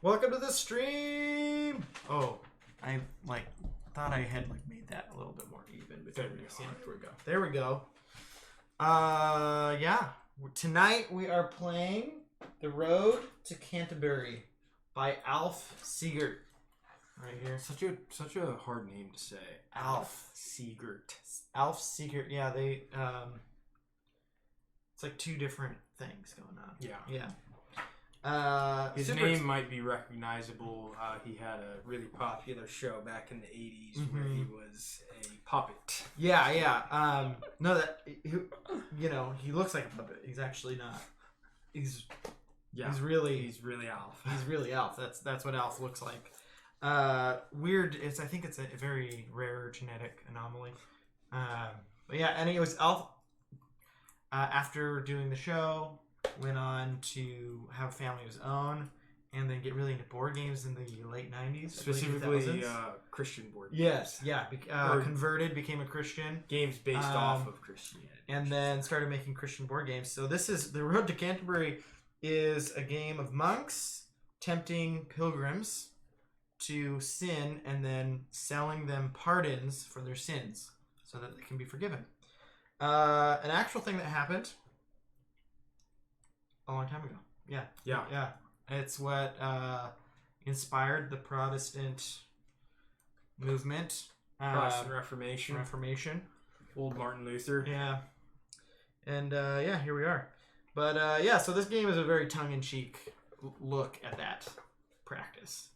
Welcome to the stream. Oh, I thought I had made that a little bit more even. But there we go. Yeah. Tonight we are playing The Road to Canterbury by Alf Siegert. Right here. Such a hard name to say. Alf Siegert. Alf Siegert. Yeah, they it's like two different things going on. Yeah. His name might be recognizable. He had a really popular show back in the 80s where he was a puppet. Yeah. No, that he looks like a puppet. He's actually not. He's really Alf. He's really Alf. That's what Alf looks like. Weird. I think it's a very rare genetic anomaly. But yeah, and it was Alf. After doing the show, went on to have a family of his own, and then get really into board games in the late 90s. Specifically, Christian board games. Yes, yeah. Converted, became a Christian. Games based off of Christianity. And then started making Christian board games. So this is The Road to Canterbury is a game of monks tempting pilgrims to sin and then selling them pardons for their sins so that they can be forgiven. An actual thing that happened a long time ago. Yeah. It's what inspired the Protestant movement. Protestant Reformation. Old Martin Luther. Yeah. And here we are. But so this game is a very tongue-in-cheek look at that practice.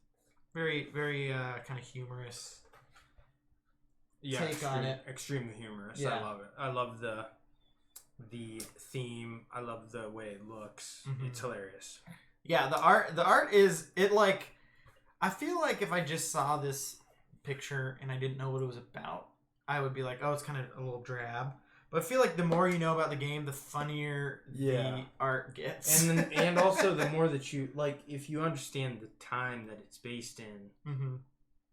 Very, very kind of humorous take on it. Extremely humorous. Yeah. I love it. I love the theme. I love the way it looks. Mm-hmm. It's hilarious. Yeah, the art is I feel like if I just saw this picture and I didn't know what it was about, I would be like, oh, it's kind of a little drab. But I feel like the more you know about the game, the funnier the art gets. And also the more that you if you understand the time that it's based in,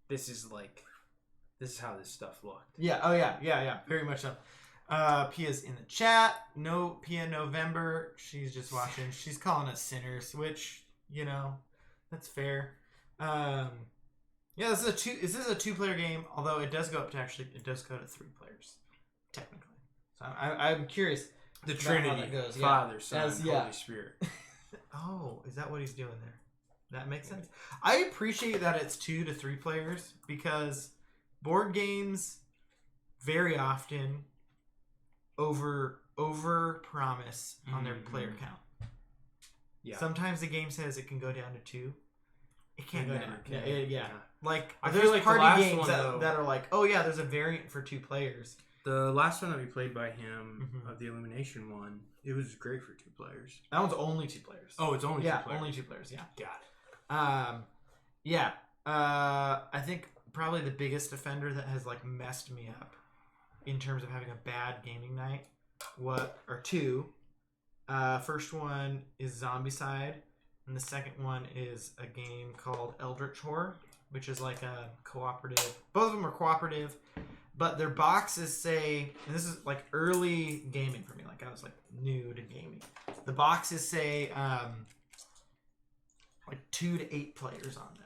this is how this stuff looked. Yeah. Oh yeah. Very much so. Pia's in the chat. No, Pia November. She's just watching. She's calling us sinners, which that's fair. This is a 2-player game. Although it does go to 3 players, technically. So I'm curious. The Trinity, how that goes. Father, Son, Holy Spirit. Oh, is that what he's doing there? That makes sense. I appreciate that it's 2 to 3 players because board games very often over promise on their player count. Yeah. Sometimes the game says it can go down to 2. It can't go down. Yeah. There's party games that are like, oh yeah, there's a variant for 2 players. The last one that we played by him, of the Illumination one, it was great for 2 players. That one's only 2 players. Oh, it's only 2 players. Yeah, only 2 players. Yeah. Got it. I think probably the biggest offender that has messed me up in terms of having a bad gaming night are 2. First one is Zombicide, and the second one is a game called Eldritch Horror, which is like a cooperative. Both of them are cooperative, but their boxes say, and this is early gaming for me, I was new to gaming. The boxes say 2 to 8 players on them.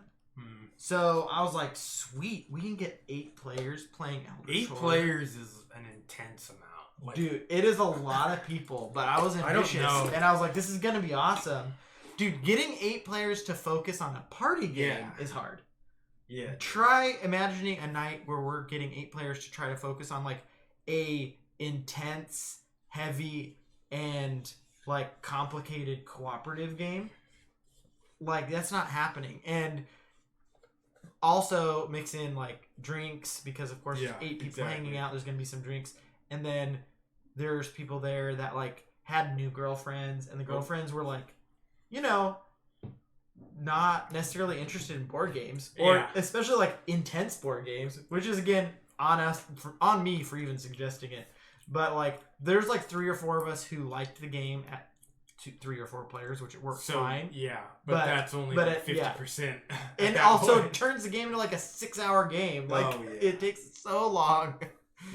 So I was like, sweet, we can get 8 players playing Eldritch Horror. 8 players is an intense amount. Dude, it is a lot of people, but I was ambitious, and I was like, this is going to be awesome. Dude, getting 8 players to focus on a party game is hard. Yeah. Try imagining a night where we're getting 8 players to try to focus on a intense, heavy, and complicated cooperative game. That's not happening. And also mix in drinks because of course there's 8 people hanging out. There's gonna be some drinks, and then there's people there that had new girlfriends, and the girlfriends were not necessarily interested in board games, or especially intense board games, which is again on me for even suggesting it. But there's 3 or 4 of us who liked the game at 3 or 4 players, which it works fine. Yeah, but that's only 50%. And also turns the game into a 6-hour game. It takes so long.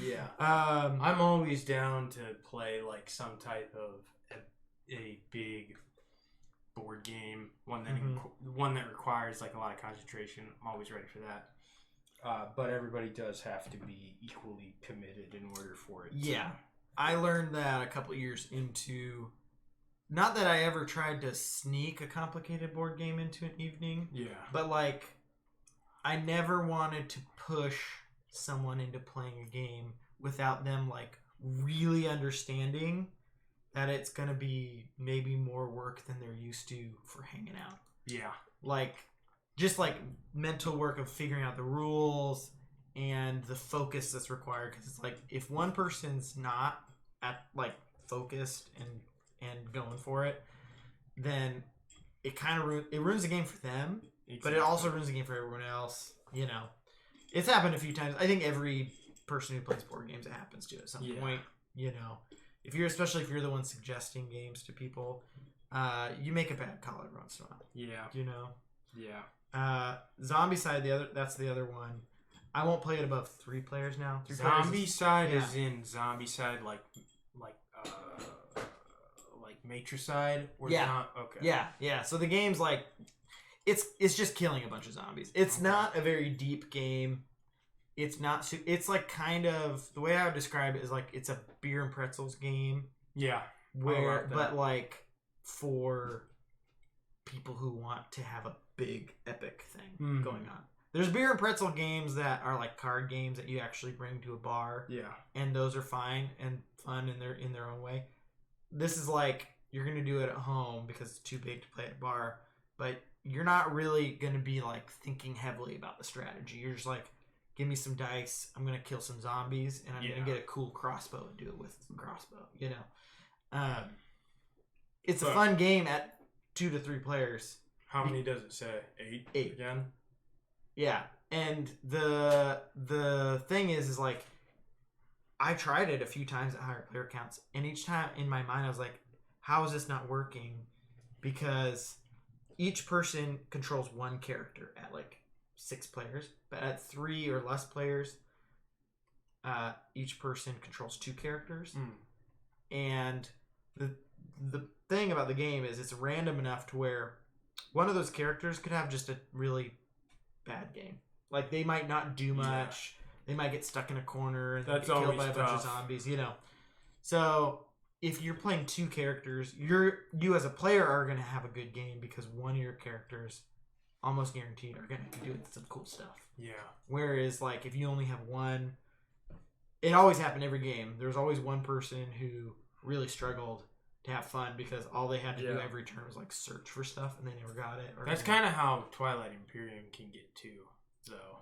Yeah. I'm always down to play some type of a big board game, one that Mm-hmm. one that requires like a lot of concentration. I'm always ready for that. But everybody does have to be equally committed in order for it. Yeah. I learned that a couple years into... Not that I ever tried to sneak a complicated board game into an evening. Yeah. But, like, I never wanted to push someone into playing a game without them, like, really understanding that it's going to be maybe more work than they're used to for hanging out. Yeah. Like, just, like, mental work of figuring out the rules and the focus that's required. Because it's like, if one person's not at, like, focused and going for it, then it kind of it ruins the game for them, exactly. But it also ruins the game for everyone else. You know, it's happened a few times. I think every person who plays board games, it happens to at some point. You know, especially if you're the one suggesting games to people, you make a bad call every once in a while. Yeah, you know. Yeah. Zombicide, that's the other one. I won't play it above 3 players now. Zombicide is in Zombicide like Matricide or not? Okay. Yeah. So the game's like it's just killing a bunch of zombies. It's not a very deep game. It's not. It's like kind of the way I would describe it is like it's a beer and pretzels game. Yeah. But like for people who want to have a big epic thing going on. There's beer and pretzel games that are like card games that you actually bring to a bar. Yeah. And those are fine and fun in their own way. This is like you're going to do it at home because it's too big to play at a bar, but you're not really going to be like thinking heavily about the strategy. You're just like, give me some dice, I'm going to kill some zombies, and I'm going to get a cool crossbow and do it with some crossbow, you know. It's a fun game at 2 to 3 players. How many does it say? 8 again? Yeah. And the thing is like I tried it a few times at higher player counts, and each time in my mind I was like, how is this not working? Because each person controls one character at like 6 players, but at 3 or less players, each person controls 2 characters. And the thing about the game is it's random enough to where one of those characters could have just a really bad game. Like they might not do much. They might get stuck in a corner and get killed by a bunch of zombies, you know. So if you're playing 2 characters, you as a player are going to have a good game because one of your characters almost guaranteed are going to do some cool stuff. Yeah. Whereas like if you only have one, it always happened every game. There's always one person who really struggled to have fun because all they had to do every turn was like search for stuff and they never got it. That's kind of how Twilight Imperium can get too, though.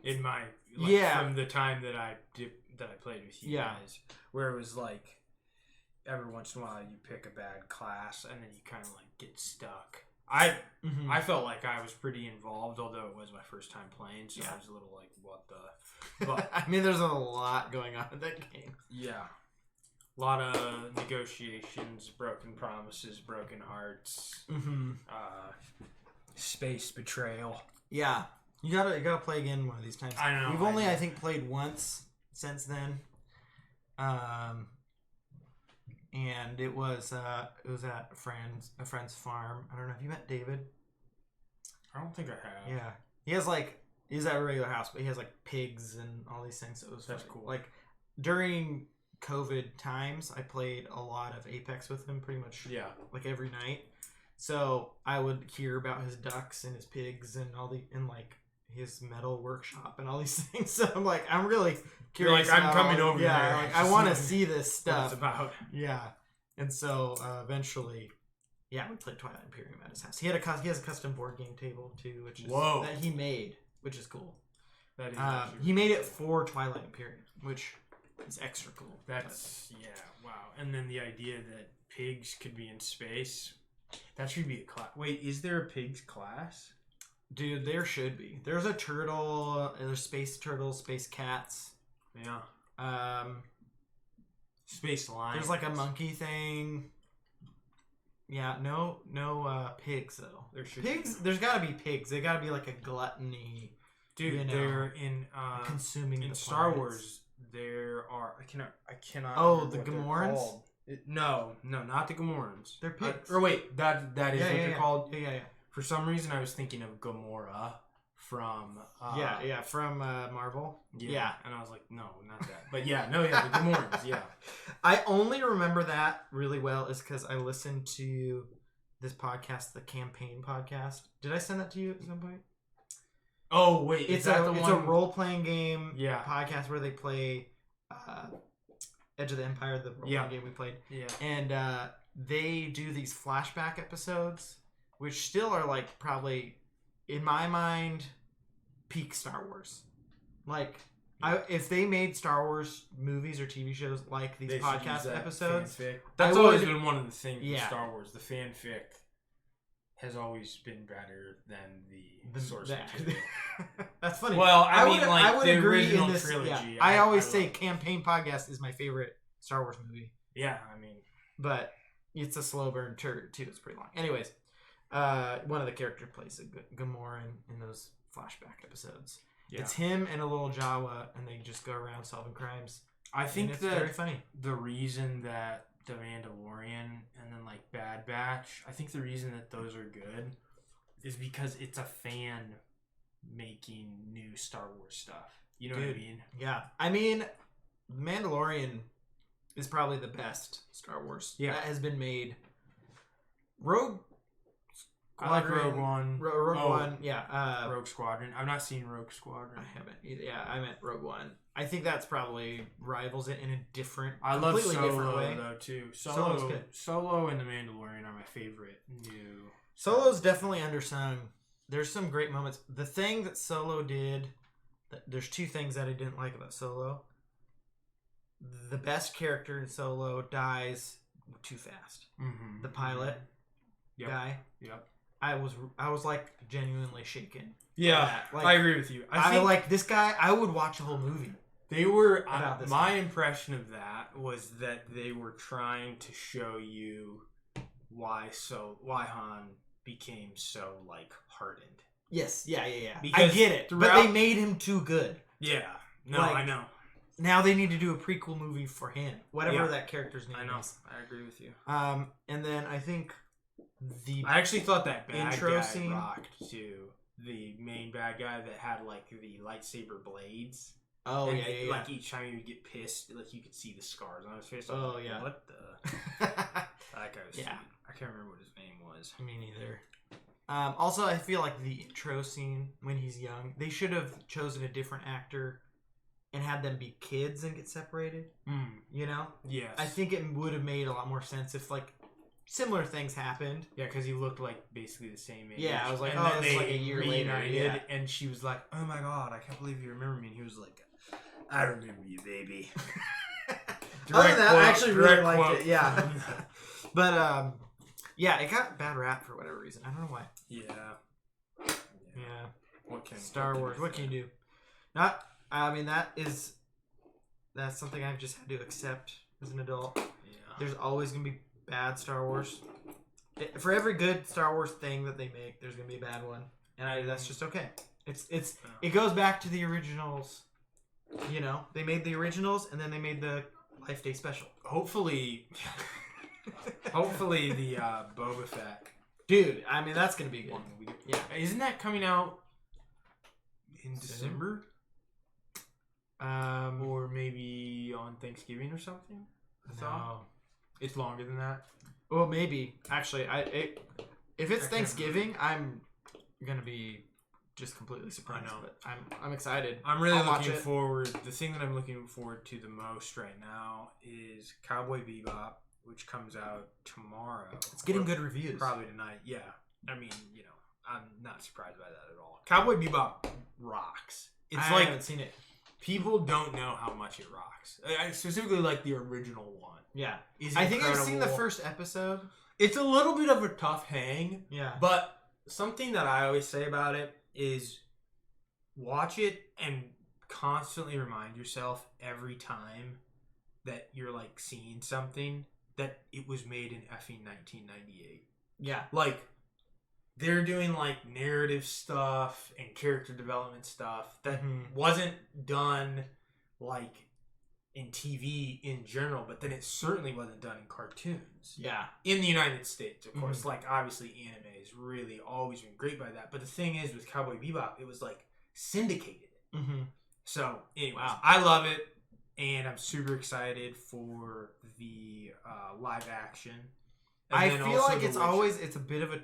In my from the time that I played with you guys, where it was like every once in a while you pick a bad class and then you kind of like get stuck. I felt like I was pretty involved, although it was my first time playing, so I was a little like, what the? But I mean, there's a lot going on in that game. Yeah. A lot of negotiations, broken promises, broken hearts, space betrayal. Yeah. You gotta play again one of these times. I know. We've only, I think, played once since then. And it was at a friend's farm. I don't know if you met David. I don't think I have. Yeah. He's at a regular house, but he has like pigs and all these things. So it was That's cool. Like during COVID times, I played a lot of Apex with him pretty much like every night. So I would hear about his ducks and his pigs and like his metal workshop and all these things. So I'm like, I'm really curious. You're like, I'm coming over there. Like, I want to see this stuff. What it's about. Yeah. And so eventually, we played Twilight Imperium at his house. He has a custom board game table too, which is that he made, which is cool. That is he made it for Twilight Imperium, which is extra cool. Wow. And then the idea that pigs could be in space, that should be a class. Wait, is there a pigs class? Dude, there should be. There's a turtle. There's space turtles, space cats. Yeah. Space lions. There's like a monkey thing. Yeah, no pigs though. There's got to be pigs. They got to be like a gluttony. Dude, they're in consuming in the Star planets. Wars. There are I cannot. Oh, the Gamorreans. No, not the Gamorreans. They're pigs. Or wait, that is what they're called? Yeah. For some reason, I was thinking of Gamora from... from Marvel. Yeah. And I was like, no, not that. But the Gamorreans, yeah. I only remember that really well is because I listened to this podcast, the Campaign Podcast. Did I send that to you at some point? Oh, wait. It's a role-playing game podcast where they play Edge of the Empire, the role-playing game we played. Yeah. And they do these flashback episodes, which still are like probably, in my mind, peak Star Wars. Like, if they made Star Wars movies or TV shows like these podcast episodes, that's always been one of the things with Star Wars. The fanfic has always been better than the source material. That's funny. Well, I would the agree original in this trilogy. Yeah. I always say Campaign Podcast is my favorite Star Wars movie. Yeah, but it's a slow burn too. It's pretty long. Anyways, one of the characters plays a Gamora in those flashback episodes. Yeah. It's him and a little Jawa, and they just go around solving crimes. I think it's very funny. The reason that The Mandalorian and then like Bad Batch, I think the reason that those are good is because it's a fan making new Star Wars stuff. You know what I mean? Yeah. Mandalorian is probably the best Star Wars that has been made. I like Rogue One. Rogue One, yeah. Rogue Squadron. I've not seen Rogue Squadron. I haven't either. Yeah, I meant Rogue One. I think that's probably rivals it in a different, I love Solo different way. Though too. Solo's good. Solo and The Mandalorian are my favorite new. Solo's definitely undersung. There's some great moments. The thing that Solo did, there's two things that I didn't like about Solo. The best character in Solo dies too fast. Mm-hmm. The pilot guy. Yep. I was like genuinely shaken. Yeah, I agree with you. I think, like this guy. I would watch a whole movie. They were my impression of that was that they were trying to show you why Han became so like hardened. Yes, yeah. Because I get it, but they made him too good. Yeah, no, I know. Now they need to do a prequel movie for him, whatever that character's name is. I agree with you. And then I think I actually thought that bad intro guy scene rocked too. The main bad guy that had like the lightsaber blades. Oh, and yeah. Like each time he would get pissed, like you could see the scars on his face. Yeah. What the? That guy was sweet. I can't remember what his name was. Me neither. Also, I feel like the intro scene when he's young, they should have chosen a different actor and had them be kids and get separated. You know? Yes. I think it would have made a lot more sense if like similar things happened. Yeah, because he looked like basically the same age. Yeah, I was like, and then it's like a year later. Yeah. And she was like, "Oh my god, I can't believe you remember me." And he was like, "I remember you, baby." Other than that, I actually really liked it. Yeah. But it got bad rap for whatever reason. I don't know why. Yeah. Star Wars. What can you do? That's something I've just had to accept as an adult. Yeah. There's always gonna be bad Star Wars. For every good Star Wars thing that they make, there's gonna be a bad one, and that's just okay. It goes back to the originals. You know, they made the originals, and then they made the Life Day special. Hopefully the Boba Fett. Dude, that's gonna be good. Yeah, isn't that coming out in December? Or maybe on Thanksgiving or something? No. It's longer than that. Well, maybe. Actually, if it's Thanksgiving, I'm gonna be just completely surprised. I know. But I'm excited. I'm really looking forward. The thing that I'm looking forward to the most right now is Cowboy Bebop, which comes out tomorrow. It's getting good reviews. Probably tonight. Yeah. I'm not surprised by that at all. Cowboy Bebop rocks. I haven't seen it. People don't know how much it rocks. Specifically, like the original one. Yeah. I think I've seen the first episode. It's a little bit of a tough hang. Yeah. But something that I always say about it is watch it and constantly remind yourself every time that you're like seeing something that it was made in effing 1998. Yeah. Like they're doing like narrative stuff and character development stuff that wasn't done like in TV in general, but then it certainly wasn't done in cartoons. Yeah. In the United States, of course. Like, obviously, anime has really always been great by that. But the thing is, with Cowboy Bebop, it was, like, syndicated. Mm-hmm. So, anyways, I love it, and I'm super excited for the live action. And I feel like it's a bit of a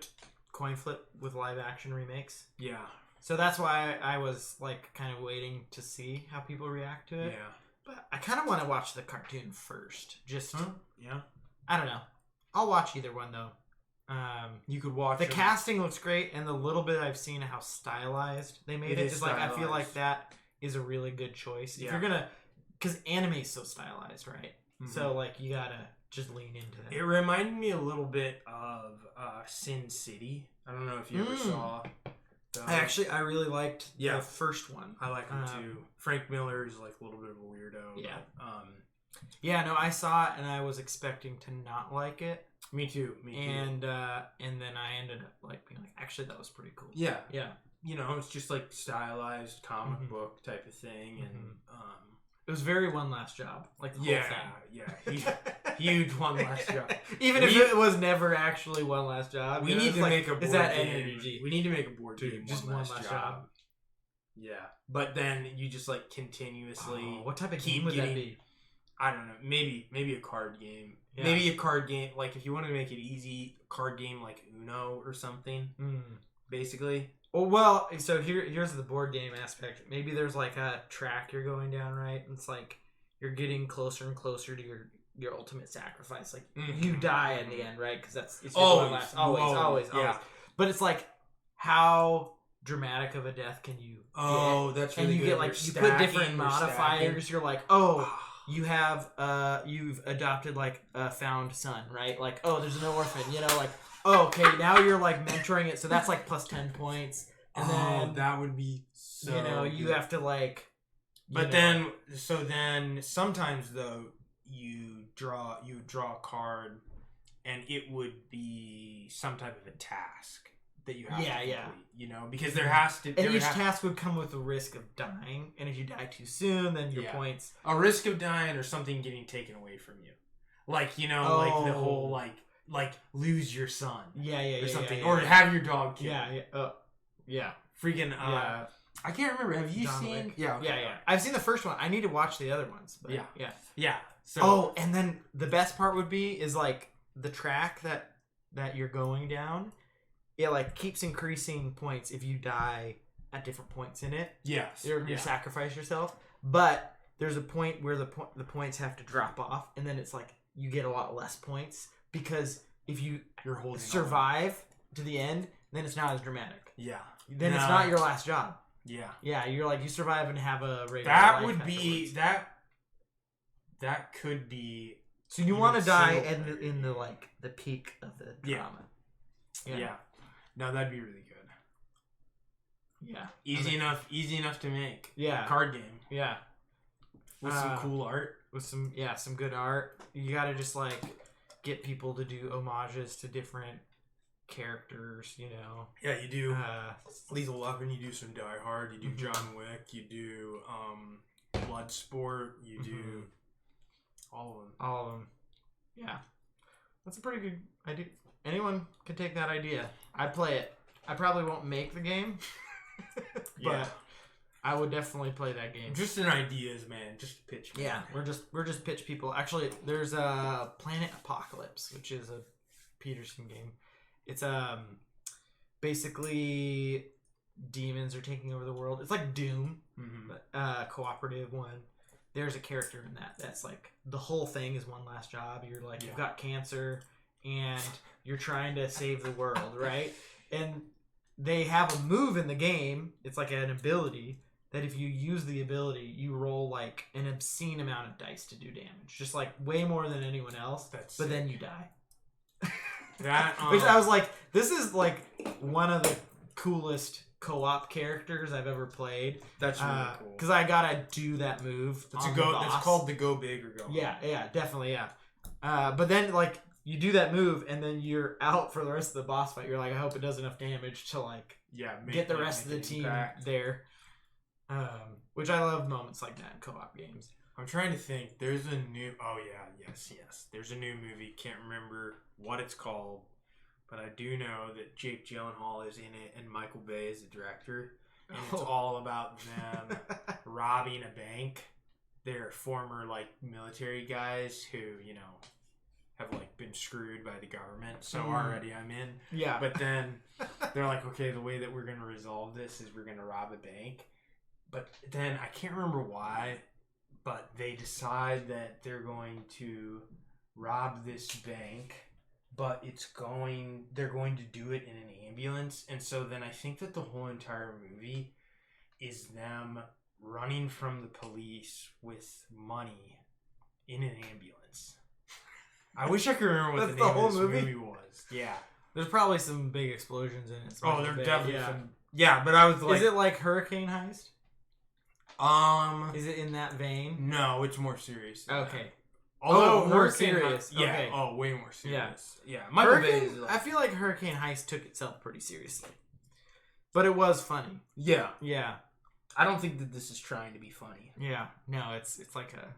coin flip with live action remakes. Yeah. So that's why I was like kind of waiting to see how people react to it. Yeah. But I kind of want to watch the cartoon first. Just yeah. I don't know. I'll watch either one though. You could watch the casting looks great, and the little bit I've seen how stylized they made it is like I feel like that is a really good choice. If you're gonna, because anime is so stylized, right? Mm-hmm. So like you gotta just lean into that. It reminded me a little bit of Sin City. I don't know if you ever saw. I really liked the first one. I like him too. Frank Miller is like a little bit of a weirdo. Yeah. But, I saw it and I was expecting to not like it. Me too. And then I ended up like being like, actually, that was pretty cool. Yeah. Yeah. You know, it's just like stylized comic book type of thing, and it was very One Last Job, like the whole thing. Huge One Last Job. Even if it was never actually One Last Job, we need to make a board game. energy. We need to make a board game. Just One Last Job. Yeah, but then you just like continuously. What type of game would that be? I don't know. Maybe a card game. Yeah. Maybe a card game. Like if you want to make it easy, a card game like Uno or something. Basically. Well, so here's the board game aspect. Maybe there's like a track you're going down, right? And it's like you're getting closer and closer to your ultimate sacrifice. Like you die in the end, right? Because it's always. But it's like how dramatic of a death can you get? That's really and you good. Get like you put different modifiers. You're like, you have you've adopted like a found son, right? Like, there's no orphan, you know, like. Okay, now you're like mentoring it, so that's like plus 10 points. And then that would be so. You know, you have to like. But then sometimes though you draw a card, and it would be some type of a task that you have to complete. You know, because there has to. And each task would come with the risk of dying, and if you die too soon, then your points. A risk of dying or something getting taken away from you, like like the whole like lose your son, or something, or have your dog killed. Freaking I can't remember. Have you seen? Yeah. I've seen the first one. I need to watch the other ones. But yeah. So and then the best part would be is like the track that you're going down. It like keeps increasing points if you die at different points in it. Yes, you sacrifice yourself, but there's a point where the points have to drop off, and then it's like you get a lot less points. Because if you're holding survive to the end, then it's not as dramatic. Yeah. Then it's not your last job. Yeah. Yeah, you're like you survive and have a regular that life would afterwards. Be that could be. So you want to die in the like the peak of the drama. Yeah. No, that'd be really good. Yeah. Easy enough to make. Yeah. Card game. Yeah. With some cool art. With some good art. You got to just like get people to do homages to different characters, you know. Yeah, you do Lethal Weapon, you do some Die Hard, you do John Wick, you do Bloodsport, you do all of them. Yeah. That's a pretty good idea. Anyone can take that idea. I'd play it. I probably won't make the game. But I would definitely play that game. Just an ideas, man. Just pitch. Yeah, we're just pitch people. Actually, there's a Planet Apocalypse, which is a Peterson game. It's basically demons are taking over the world. It's like Doom, but cooperative one. There's a character in that's like the whole thing is one last job. You're like you've got cancer and you're trying to save the world, right? And they have a move in the game. It's like an ability that if you use the ability, you roll like an obscene amount of dice to do damage, just like way more than anyone else. But then you die. Which I was like, this is like one of the coolest co-op characters I've ever played. That's really cool. Because I gotta do that move. That's called the Go Big or Go Home. Yeah, definitely, but then like you do that move and then you're out for the rest of the boss fight. You're like, I hope it does enough damage to like get the rest of the team there. Which I love moments like that in co-op games. I'm trying to think. There's a new... Oh, yeah. Yes. There's a new movie. Can't remember what it's called. But I do know that Jake Gyllenhaal is in it and Michael Bay is the director. And it's all about them robbing a bank. They're former, like, military guys who, you know, have, like, been screwed by the government. So already I'm in. Yeah. But then they're like, okay, the way that we're going to resolve this is we're going to rob a bank. But then I can't remember why, but they decide that they're going to rob this bank, but they're going to do it in an ambulance. And so then I think that the whole entire movie is them running from the police with money in an ambulance. I wish I could remember what the name of this movie was. Yeah. There's probably some big explosions in it. Oh, there's definitely some. Yeah, but I was like... Is it like Hurricane Heist? Is it in that vein? No, it's more serious. Okay. Although more serious. Yeah. Okay. Oh, way more serious. Yeah. Michael Bay. I feel like Hurricane Heist took itself pretty seriously, but it was funny. Yeah. Yeah. I don't think that this is trying to be funny. Yeah. No, it's like a.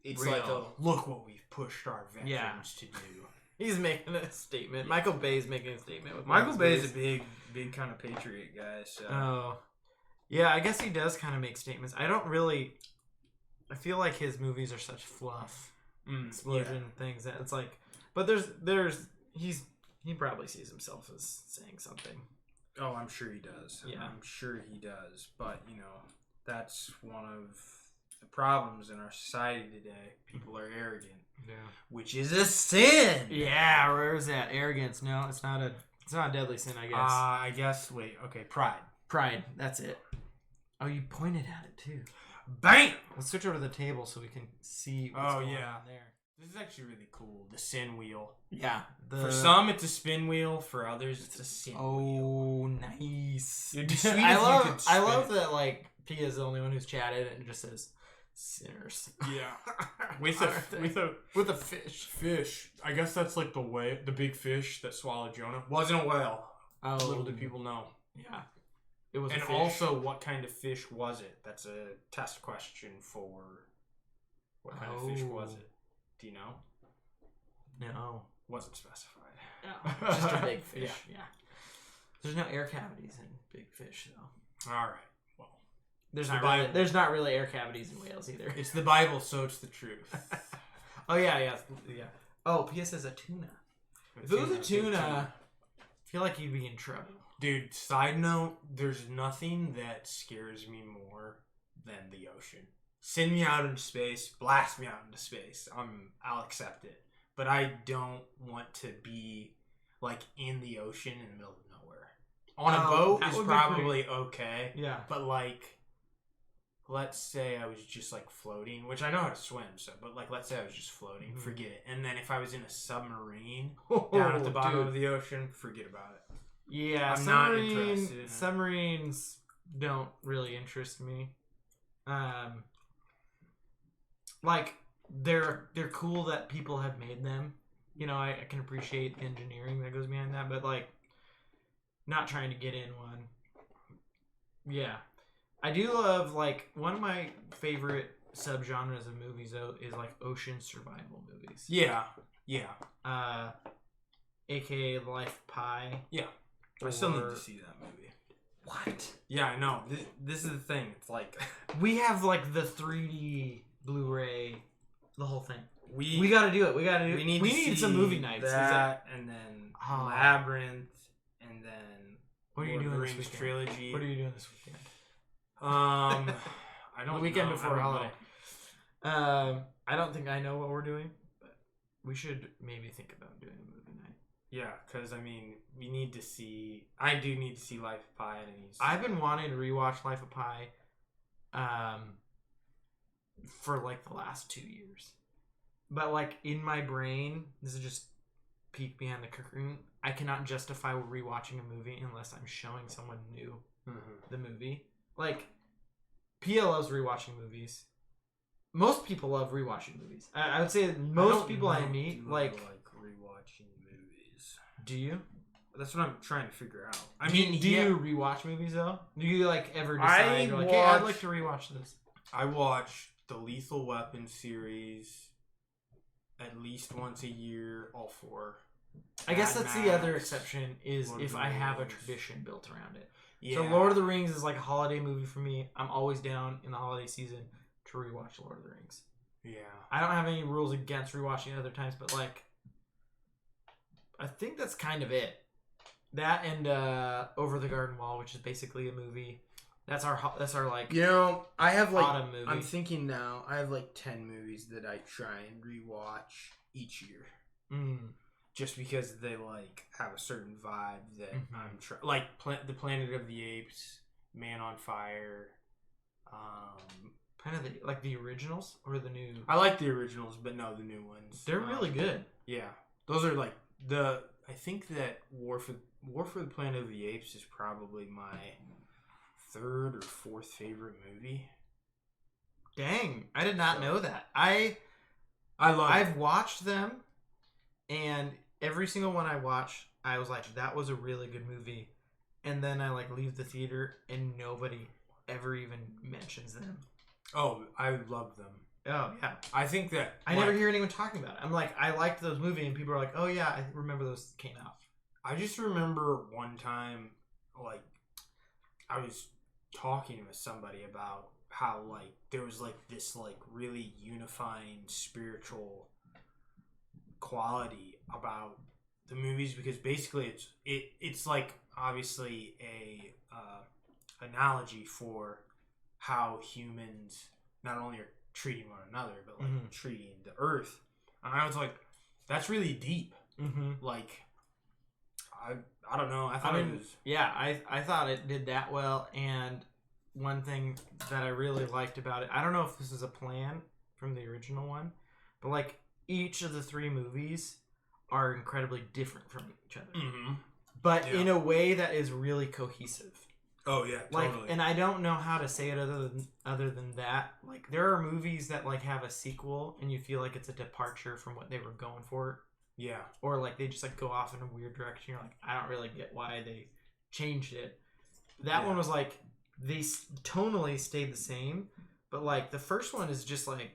It's real. Like a look what we've pushed our veterans to do. He's making a statement. Yeah. Michael Bay's making a statement. With Michael Bay's a big kind of patriot guy. So. Oh. Yeah, I guess he does kind of make statements. I feel like his movies are such fluff, explosion things that it's like. But he probably sees himself as saying something. Oh, I'm sure he does. Yeah, I'm sure he does. But you know, that's one of the problems in our society today. People are arrogant. Yeah, which is a sin. Yeah, where is that arrogance? No, it's not a deadly sin. I guess. I guess. Wait. Okay. Pride. That's it. Oh, you pointed at it too. Bam! Let's switch over to the table so we can see what's going on there. This is actually really cool. The sin wheel. Yeah. For some, it's a spin wheel. For others, it's a sin wheel. Oh, nice. It'd be sweet I love that, like, Pia's the only one who's chatted and it just says, sinners. Yeah. with a fish. Fish. I guess that's like the big fish that swallowed Jonah. Wasn't a whale. Oh. Little do people know. Yeah. It was and also, what kind of fish was it? That's a test question for what kind of fish was it? Do you know? No. Wasn't specified. No. Just a big fish. Yeah. There's no air cavities in big fish, though. All right. Well, there's not really air cavities in whales either. It's the Bible, so it's the truth. Oh, yeah. Oh, Pia says a tuna. If it was a tuna, I feel like you'd be in trouble. Dude, side note, there's nothing that scares me more than the ocean. Send me out into space, blast me out into space. I'll accept it. But I don't want to be, like, in the ocean in the middle of nowhere. On a boat is probably okay. Yeah. But, like, let's say I was just, like, floating, which I know how to swim, but, like, let's say I was just floating, forget it. And then if I was in a submarine down at the bottom of the ocean, forget about it. Yeah, I'm not interested in it. Submarines don't really interest me. Like, they're cool that people have made them. You know, I can appreciate the engineering that goes behind that, but, like, not trying to get in one. Yeah. I do love, like, one of my favorite subgenres of movies, though, is, like, ocean survival movies. Yeah. AKA Life of Pi. Yeah. I still need to see that movie. What? Yeah, I know. This is the thing. It's like... we have, like, the 3D Blu-ray, the whole thing. We got to do it. We need some movie nights. That, and then Labyrinth, and then... What are you doing this weekend? Trilogy. What are you doing this weekend? I don't know. The weekend before holiday. I don't think I know what we're doing, but we should maybe think about doing a movie night. Yeah, because, I mean, we need to see... I do need to see Life of Pi. I've been wanting to rewatch Life of Pi for, like, the last 2 years. But, like, in my brain, this is just peek behind the curtain, I cannot justify rewatching a movie unless I'm showing someone new the movie. Like, Pia loves rewatching movies. Most people love rewatching movies. I would say that most people I meet, like rewatching movies. Do you? That's what I'm trying to figure out. I mean, do you rewatch movies though? Do you like ever decide? You're like, hey, I'd like to rewatch this. I watch the Lethal Weapon series at least once a year, all 4. I guess that's the other exception is if I have a tradition built around it. Yeah. So Lord of the Rings is like a holiday movie for me. I'm always down in the holiday season to rewatch Lord of the Rings. Yeah. I don't have any rules against rewatching other times, but like, I think that's kind of it. That and Over the Garden Wall, which is basically a movie. That's our like. You know, I have like autumn movie. I'm thinking now. I have like 10 movies that I try and rewatch each year. Just because they like have a certain vibe that I'm like the Planet of the Apes, Man on Fire. Kind of like the originals or the new. I like the originals, but no, the new ones. They're really good. Yeah, those are like the. I think that War for the Planet of the Apes is probably my 3rd or 4th favorite movie. Dang, I did not know that. I've watched them, and every single one I watched, I was like, that was a really good movie. And then I like leave the theater, and nobody ever even mentions them. Oh, I love them. Oh, yeah. I think that... I never hear anyone talking about it. I'm like, I liked those movies, and people are like, oh, yeah, I remember those came out. I just remember one time, like, I was talking with somebody about how, like, there was, like, this, like, really unifying spiritual quality about the movies, because basically it's like, obviously, a analogy for how humans not only are treating one another, but like treating the earth. And I was like, that's really deep. Like, I don't know. I thought it was... Yeah, I thought it did that well. And one thing that I really liked about it, I don't know if this is a plan from the original one, but like each of the 3 movies are incredibly different from each other. But in a way that is really cohesive. Oh yeah, totally. Like, and I don't know how to say it other than that. Like, there are movies that like have a sequel, and you feel like it's a departure from what they were going for. Yeah. Or like they just like go off in a weird direction. You're like, I don't really get why they changed it. That one was like they tonally stayed the same, but like the first one is just like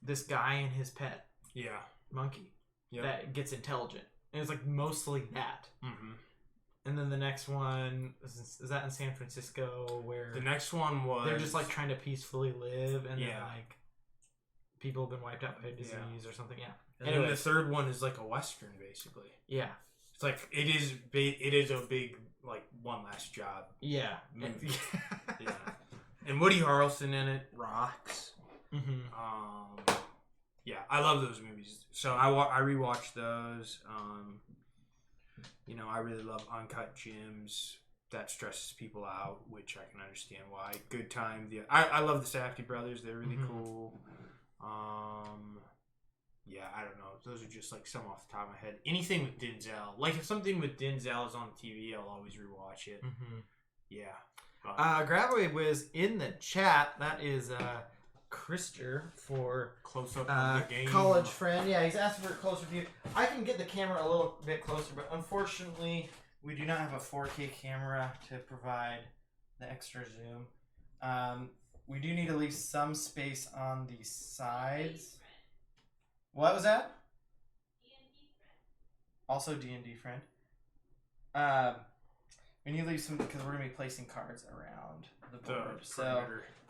this guy and his pet. Yeah. Monkey. That gets intelligent, and it's like mostly that. And then the next one is that in San Francisco, where the next one was they're just like trying to peacefully live, and then like people have been wiped out by a disease or something. Yeah. And then the third one is like a Western, basically. Yeah. It's like it is a big like One Last Job. Yeah. Movie. Yeah. And Woody Harrelson in it rocks. Yeah, I love those movies. So I rewatched those. You know, I really love Uncut Gems. That stresses people out, which I can understand why. Good Time. I love the Safdie brothers. They're really cool. Yeah, I don't know. Those are just like some off the top of my head. Anything with Denzel. Like if something with Denzel is on TV, I'll always rewatch it. Yeah. Grabaway was in the chat. That is Krister for close up of the game. College friend. Yeah, he's asking for a closer view. I can get the camera a little bit closer, but unfortunately, we do not have a 4K camera to provide the extra zoom. We do need to leave some space on the sides. What was that? Also D&D friend. We need to leave some because we're going to be placing cards around the board. So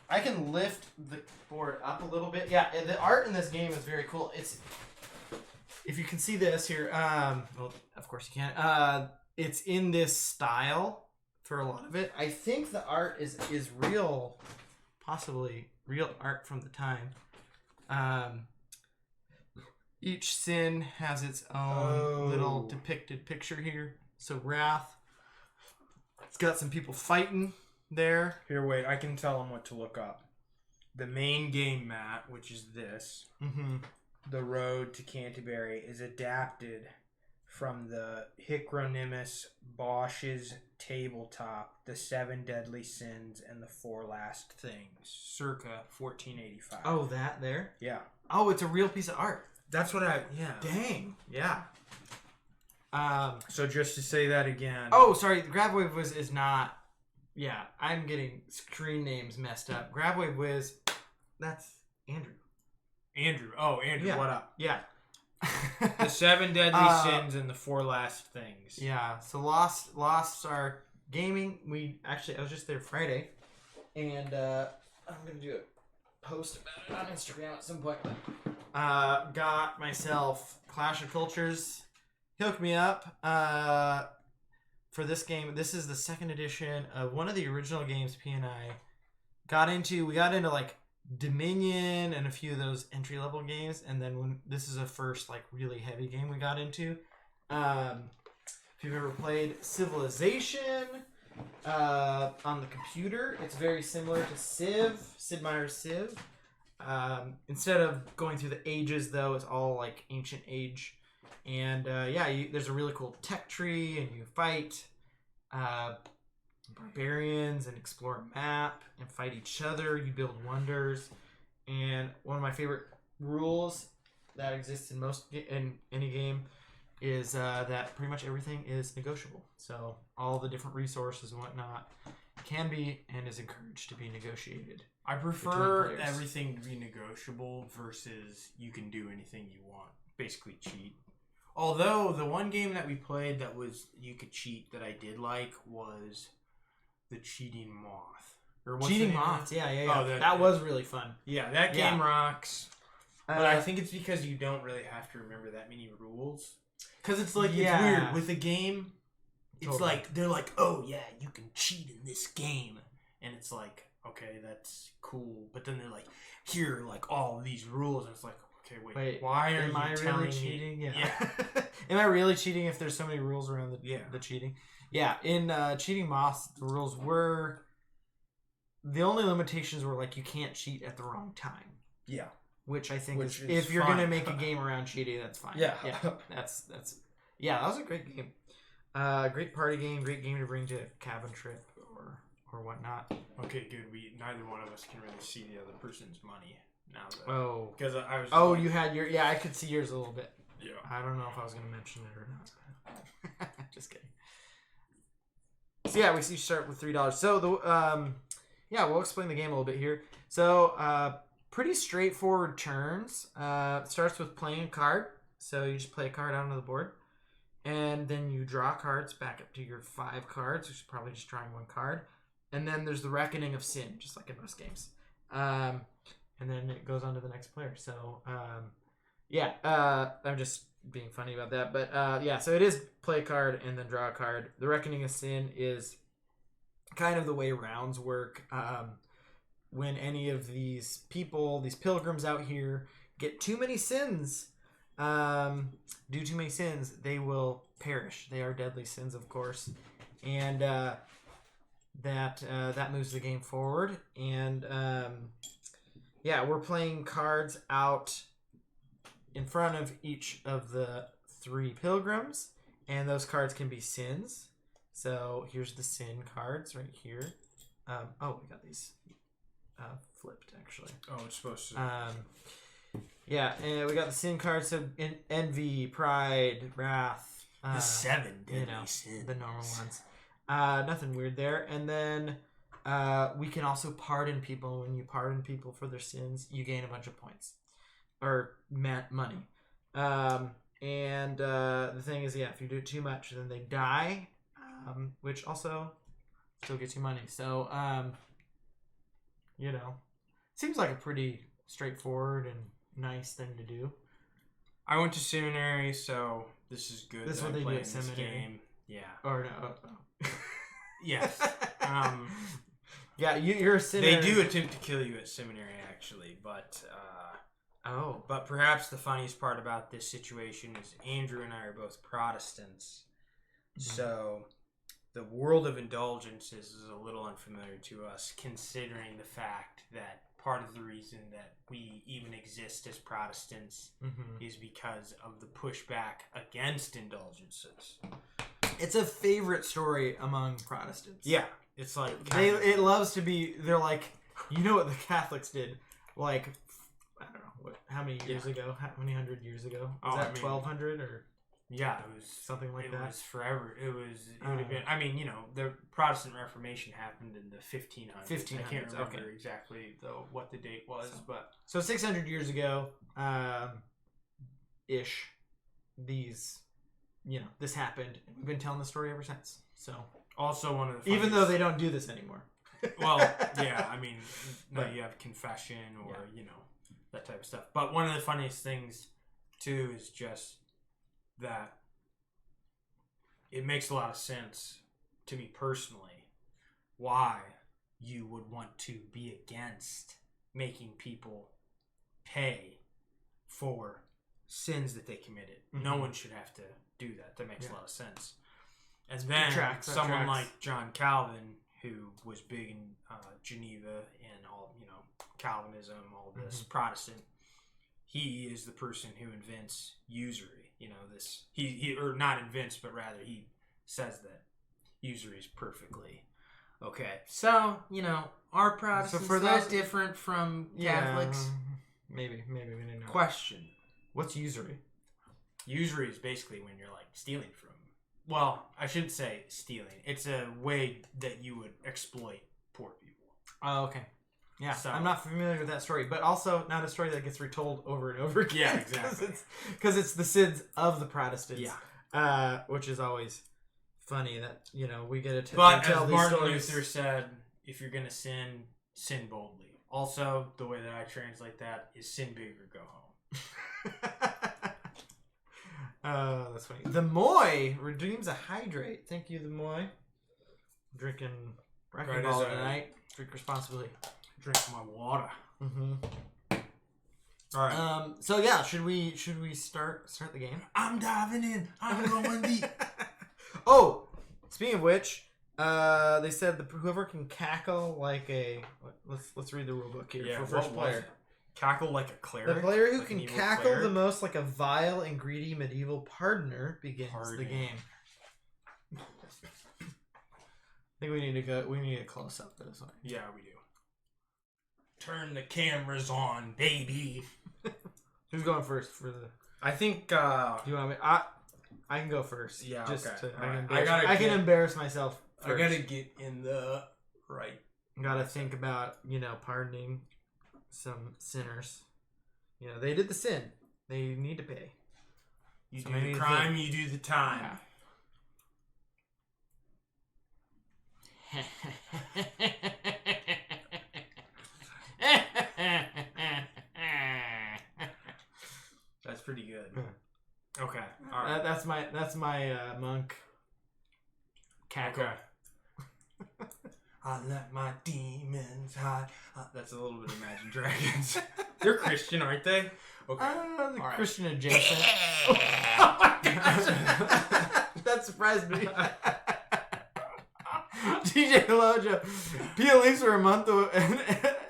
I can lift the board up a little bit. Yeah, and the art in this game is very cool. It's, if you can see this here, well, of course you can. It's in this style for a lot of it. I think the art is real, possibly real art from the time. Each sin has its own little depicted picture here. So Wrath, it's got some people fighting there. Here, wait, I can tell them what to look up. The main game mat, which is this, The Road to Canterbury, is adapted from the Hieronymus Bosch's tabletop, The Seven Deadly Sins and the Four Last Things, circa 1485. Oh, that there? Yeah. Oh, it's a real piece of art. That's what yeah. Dang. Yeah. So just to say that again. Oh, sorry. Grabwave Wiz is not. Yeah, I'm getting screen names messed up. Grabwave Wiz, that's Andrew. Oh, Andrew, Yeah. what up? Yeah. The 7 deadly sins and the 4 last things. Yeah. So Lost our gaming. I was just there Friday, and I'm gonna do a post about it on Instagram at some point. Got myself Clash of Cultures. Hooked me up for this game. This is the second edition of one of the original games P and I got into. We got into like Dominion and a few of those entry level games, and then this is a first like really heavy game we got into. If you've ever played Civilization on the computer, it's very similar to Sid Meier's Civ. Instead of going through the ages, though, it's all like ancient age, and there's a really cool tech tree, and you fight barbarians and explore a map and fight each other. You build wonders, and one of my favorite rules that exists in any game is that pretty much everything is negotiable. So all the different resources and whatnot can be and is encouraged to be negotiated. I prefer everything to be negotiable versus you can do anything you want. Basically cheat. Although the one game that we played that was you could cheat that I did like was the Cheating Moth. Cheating Moth, yeah. Oh, that was really fun. Yeah, that game rocks. But I think it's because you don't really have to remember that many rules. Because it's like, it's weird. With a game, it's like, they're like, oh yeah, you can cheat in this game. And it's like, okay, that's cool. But then they're like, here are like all these rules. And it's like, okay, wait why are you telling really cheating? me? Yeah. Am I really cheating if there's so many rules around the cheating? Yeah, in Cheating Moth, the rules were... The only limitations were like you can't cheat at the wrong time. Yeah. Which I think is if you're going to make a game around cheating, that's fine. Yeah. That's that was a great game. Great party game, great game to bring to a cabin trip or whatnot. Okay, good. Neither one of us can really see the other person's money now. Because I was. Oh, you had your. Yeah, I could see yours a little bit. Yeah. I don't know if I was going to mention it or not. Just kidding. So yeah, we start with $3. So we'll explain the game a little bit here. So pretty straightforward turns. Starts with playing a card. So you just play a card out onto the board, and then you draw cards back up to your 5 cards, which is probably just drawing 1 card. And then there's the Reckoning of Sin, just like in most games. And then it goes on to the next player. So I'm just being funny about that, but so it is play a card and then draw a card. The Reckoning of Sin is kind of the way rounds work. When any of these pilgrims out here get too many sins, do too many sins, they will perish. They are deadly sins, of course, and that moves the game forward. And we're playing cards out in front of each of the 3 pilgrims, and those cards can be sins. So here's the sin cards right here. We got these flipped actually. Oh, it's supposed to. And we got the sin cards. So envy, pride, wrath. The 7 deadly sins. The normal ones. Nothing weird there. And then we can also pardon people. When you pardon people for their sins, you gain a bunch of points. Or money. The thing is, if you do it too much, then they die, which also still gets you money. So, seems like a pretty straightforward and nice thing to do. I went to seminary, so this is good. This is what they do at seminary. Game. Yeah. Or no. Yes. You're a seminary. They do attempt to kill you at seminary, actually, but... But perhaps the funniest part about this situation is Andrew and I are both Protestants. Mm-hmm. So the world of indulgences is a little unfamiliar to us, considering the fact that part of the reason that we even exist as Protestants is because of the pushback against indulgences. It's a favorite story among Protestants. Yeah. It's like... It loves to be... They're like... You know what the Catholics did? Like... I don't know how many years ago? How many 100 years ago? Was that 1200 or? Yeah, it was something like that. It was forever. It would have been. I mean, the Protestant Reformation happened in the 1500s. 1500s. I can't remember exactly what the date was, so 600 years ago, ish. These, this happened. We've been telling the story ever since. So also one of the even though they don't do this anymore. Well, yeah. I mean, now you have confession or that type of stuff. But one of the funniest things too is just that it makes a lot of sense to me personally why you would want to be against making people pay for sins that they committed. Mm-hmm. No one should have to do that. That makes a lot of sense. And then someone like John Calvin, who was big in Geneva and all, Calvinism, all this Protestant, he is the person who invents usury. He or not invents, but rather he says that usury is perfectly okay. So, are Protestants that different from Catholics? Maybe we didn't know. Question. What's usury? Usury is basically when you're stealing from. Well, I shouldn't say stealing. It's a way that you would exploit poor people. Oh, okay. Yeah, so, I'm not familiar with that story, but also not a story that gets retold over and over again. Yeah, exactly. Because it's the sins of the Protestants. Yeah. Which is always funny that, we get to tell these stories. But as Martin Luther said, if you're going to sin, sin boldly. Also, the way that I translate that is sin big or go home. That's funny. The Moy redeems a hydrate. Thank you, the Moy. Drinking Wrecking Ball tonight. Drink responsibly. Drink my water. Mm-hmm. All right. So yeah, should we start the game? I'm diving in. I'm going deep. Oh, speaking of which, they said whoever can cackle like a let's read the rule book here for first player. Cackle like a cleric. The player who can cackle the most like a vile and greedy medieval pardoner begins the game. I think we need to go. We need a close up for this one. Yeah, we do. Turn the cameras on, baby. Who's going first for the? I think. Do you want me? I can go first. Yeah. Just okay. I can embarrass myself first. I gotta get in the right. Gotta think about pardoning some sinners. They did the sin. They need to pay. You do the crime. You do the time. Yeah. That's pretty good. Okay. All right. That's my monk cackle. Okay. I let my demons hide. That's a little bit of Imagine Dragons. They're Christian, aren't they? Okay. Right. Christian adjacent. That surprised me. DJ Lojo. Pia leaves for a month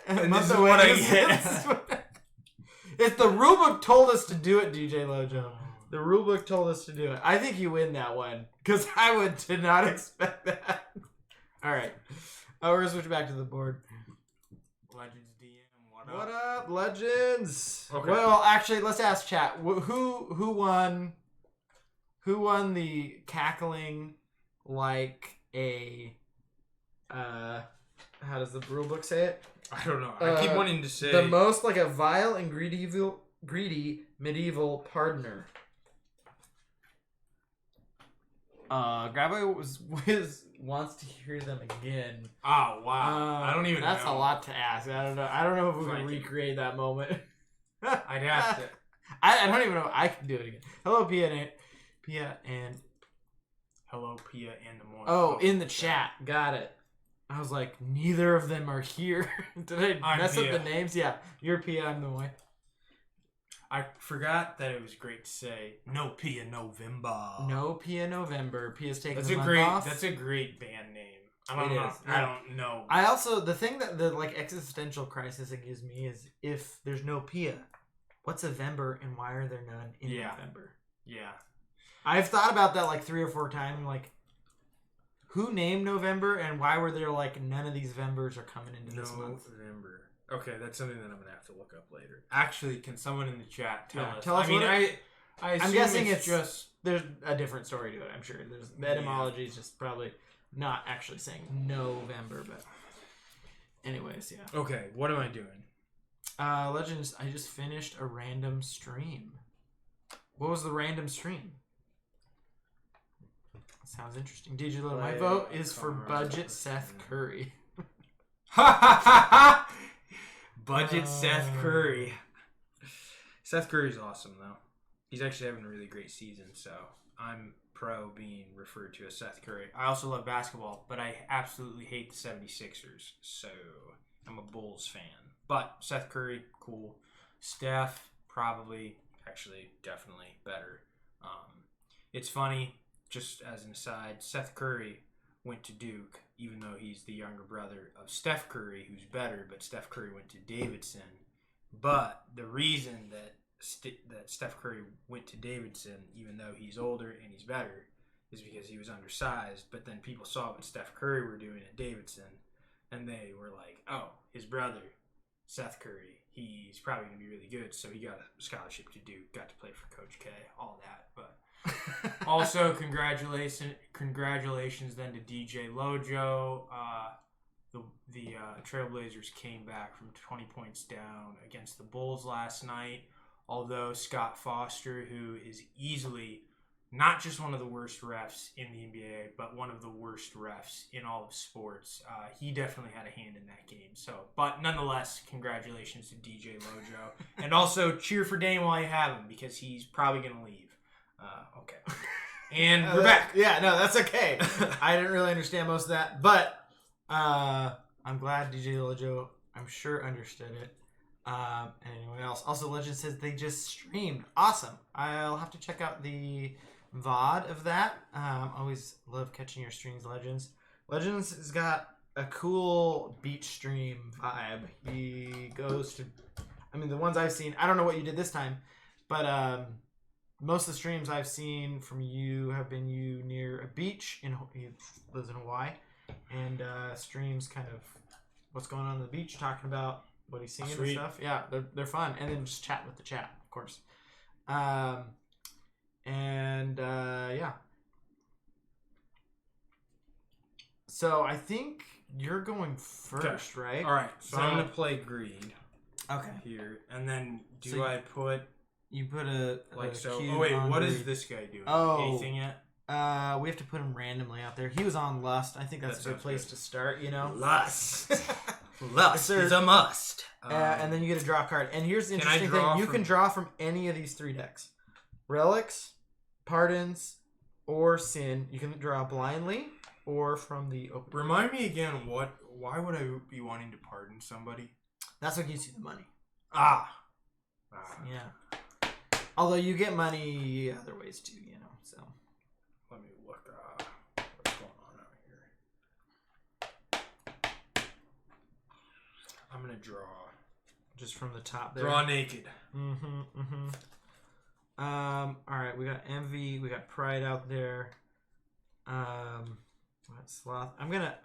and this is what I get. If the rulebook told us to do it, DJ Lojo. The rulebook told us to do it. I think you win that one. Because I did not expect that. Alright. We're going to switch back to the board. Legends DM, what up, Legends? Okay. Well, actually, let's ask chat. Who won? Who won the cackling like a... how does the rulebook say it? I don't know. I keep wanting to say... The most like a vile and greedy medieval pardoner. Grabo wants to hear them again. Oh, wow. I don't even know. That's a lot to ask. I don't know if we can recreate that moment. I'd have to. I don't even know if I can do it again. Hello, Pia and... Hello, Pia and the Moy. Oh, in the chat. Got it. I was like, neither of them are here. Did I mess up the names? Yeah. You're Pia, I'm the Moy. I forgot that it was great to say, no Pia November. No Pia November. Pia's taking the month off. That's a great band name. I don't know. I also, the thing that the existential crisis it gives me is if there's no Pia, what's a Vember and why are there none in November? Yeah. I've thought about that 3 or 4 times. Who named November and why were there none of these Vembers are coming into this month? November. Okay, that's something that I'm gonna have to look up later. Actually, can someone in the chat tell us? Tell us. I'm guessing it's just there's a different story to it. I'm sure the etymology is just probably not actually saying November, but anyways, yeah. Okay, what am I doing? Legends. I just finished a random stream. What was the random stream? Sounds interesting. DJ Low, my vote is for budget Seth Curry. Budget Seth Curry. Seth Curry's awesome, though. He's actually having a really great season, so I'm pro being referred to as Seth Curry. I also love basketball, but I absolutely hate the 76ers, so I'm a Bulls fan. But Seth Curry, cool. Steph, probably, actually, definitely better. It's funny, just as an aside, Seth Curry went to Duke, even though he's the younger brother of Steph Curry, who's better, but Steph Curry went to Davidson. But the reason that Steph Curry went to Davidson, even though he's older and he's better, is because he was undersized. But then people saw what Steph Curry were doing at Davidson, and they were like, oh, his brother, Seth Curry, he's probably going to be really good. So he got a scholarship to Duke, got to play for Coach K, all that. But also, congratulations then to DJ Lojo. The Trailblazers came back from 20 points down against the Bulls last night. Although Scott Foster, who is easily not just one of the worst refs in the NBA, but one of the worst refs in all of sports, he definitely had a hand in that game. So, but nonetheless, congratulations to DJ Lojo. And also cheer for Dame while you have him, because he's probably going to leave. Okay. And we're back. Yeah, no, that's okay. I didn't really understand most of that, but I'm glad DJ Lojo, I'm sure, understood it. And anyone else. Also, Legend says they just streamed. Awesome. I'll have to check out the VOD of that. Always love catching your streams, Legends. Legends has got a cool beach stream vibe. He goes to, the ones I've seen, I don't know what you did this time, but most of the streams I've seen from you have been you near a beach. He lives in Hawaii, and streams kind of what's going on the beach, talking about what he's seeing and stuff. Yeah, they're fun, and then just chat with the chat, of course. Yeah. So I think you're going first, right? All right. So I'm gonna play Greed. Okay. Here, and then I put? You put a so. cube Oh wait, on what Greed. is this guy doing? Oh, anything yet? We have to put him randomly out there. He was on Lust. I think that's a good place to start. Lust. Lust is a must. And then you get to draw a card. And here's the interesting thing: you can draw from any of these three decks: Relics, Pardons, or Sin. You can draw blindly or from the open. Remind me again, why would I be wanting to pardon somebody? That's what gives you the money. Yeah. Although you get money other ways too, so. Let me look what's going on out here. I'm going to draw. Just from the top there. Draw naked. Alright, we got Envy, we got Pride out there. Sloth. I'm gonna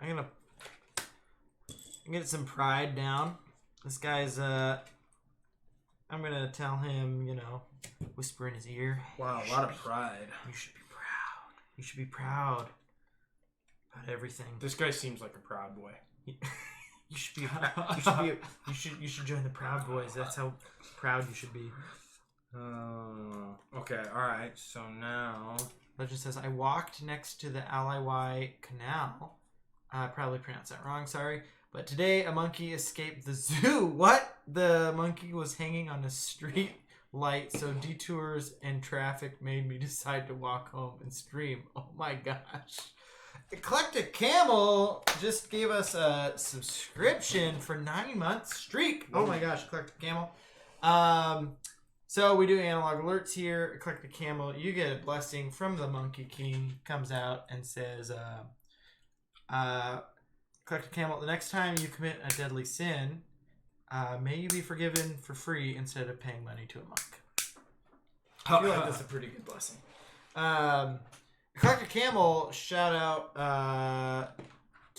get some Pride down. This guy's I'm gonna tell him, whisper in his ear. Wow, a lot of pride. You should be proud. You should be proud about everything. This guy seems like a proud boy. You should be. You should join the Proud Boys. That's how proud you should be. Okay. All right. So now, Legend says I walked next to the Aliy Canal. I probably pronounced that wrong. Sorry. But today, a monkey escaped the zoo. What? The monkey was hanging on a street light, so detours and traffic made me decide to walk home and stream. Oh my gosh. Eclectic Camel just gave us a subscription for 9 months streak. Oh my gosh, Eclectic Camel. So we do analog alerts here. Eclectic Camel, you get a blessing from the Monkey King. Comes out and says, Eclectic Camel, the next time you commit a deadly sin, may you be forgiven for free instead of paying money to a monk. I feel like that's a pretty good blessing. Eclectic Camel, shout out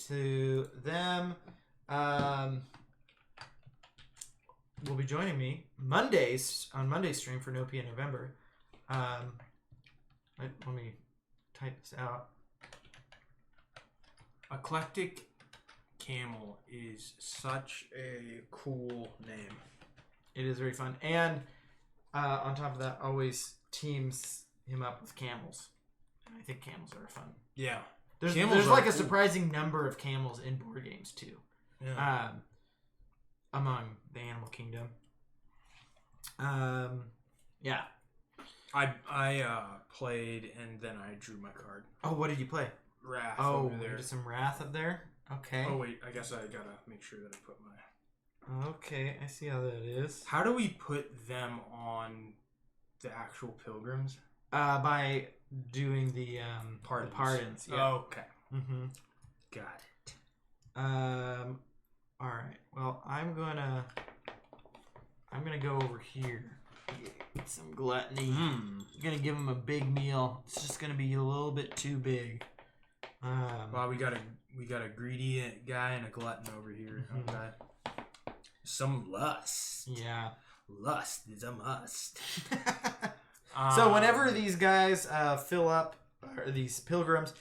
to them. Will be joining me on Monday's stream for No P in November. Let me type this out. Eclectic Camel is such a cool name. It is very fun. And on top of that, always teams him up with camels. I think camels are fun. Yeah. There's like a surprising number of camels in board games, too. Yeah. Among the animal kingdom. Yeah. I played and then I drew my card. Oh, what did you play? Wrath. Oh, over there. you did some Wrath up there? Okay. Oh, wait. I guess I gotta make sure that I put my... Okay, I see how that is. How do we put them on the actual pilgrims? By doing the pardons. Yeah. Oh, okay. Mm-hmm. Got it. All right. Well, I'm gonna go over here. Get some gluttony. I'm gonna give him a big meal. It's just gonna be a little bit too big. Wow, we got a greedy guy and a glutton over here. Mm-hmm. Okay. Some lust. Yeah. Lust is a must. So whenever these guys fill up, or these pilgrims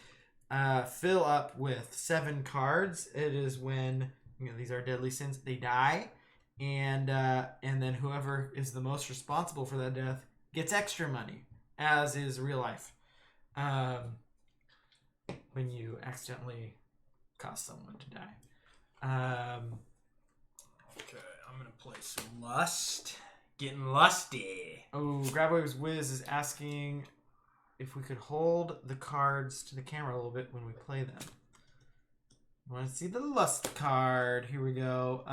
fill up with 7 cards, it is when these are deadly sins. They die, and then whoever is the most responsible for that death gets extra money, as is real life. When you accidentally cause someone to die. Okay, I'm gonna play some Lust. Getting lusty. Oh, Grabwaves Wiz is asking if we could hold the cards to the camera a little bit when we play them. I want to see the Lust card. Here we go.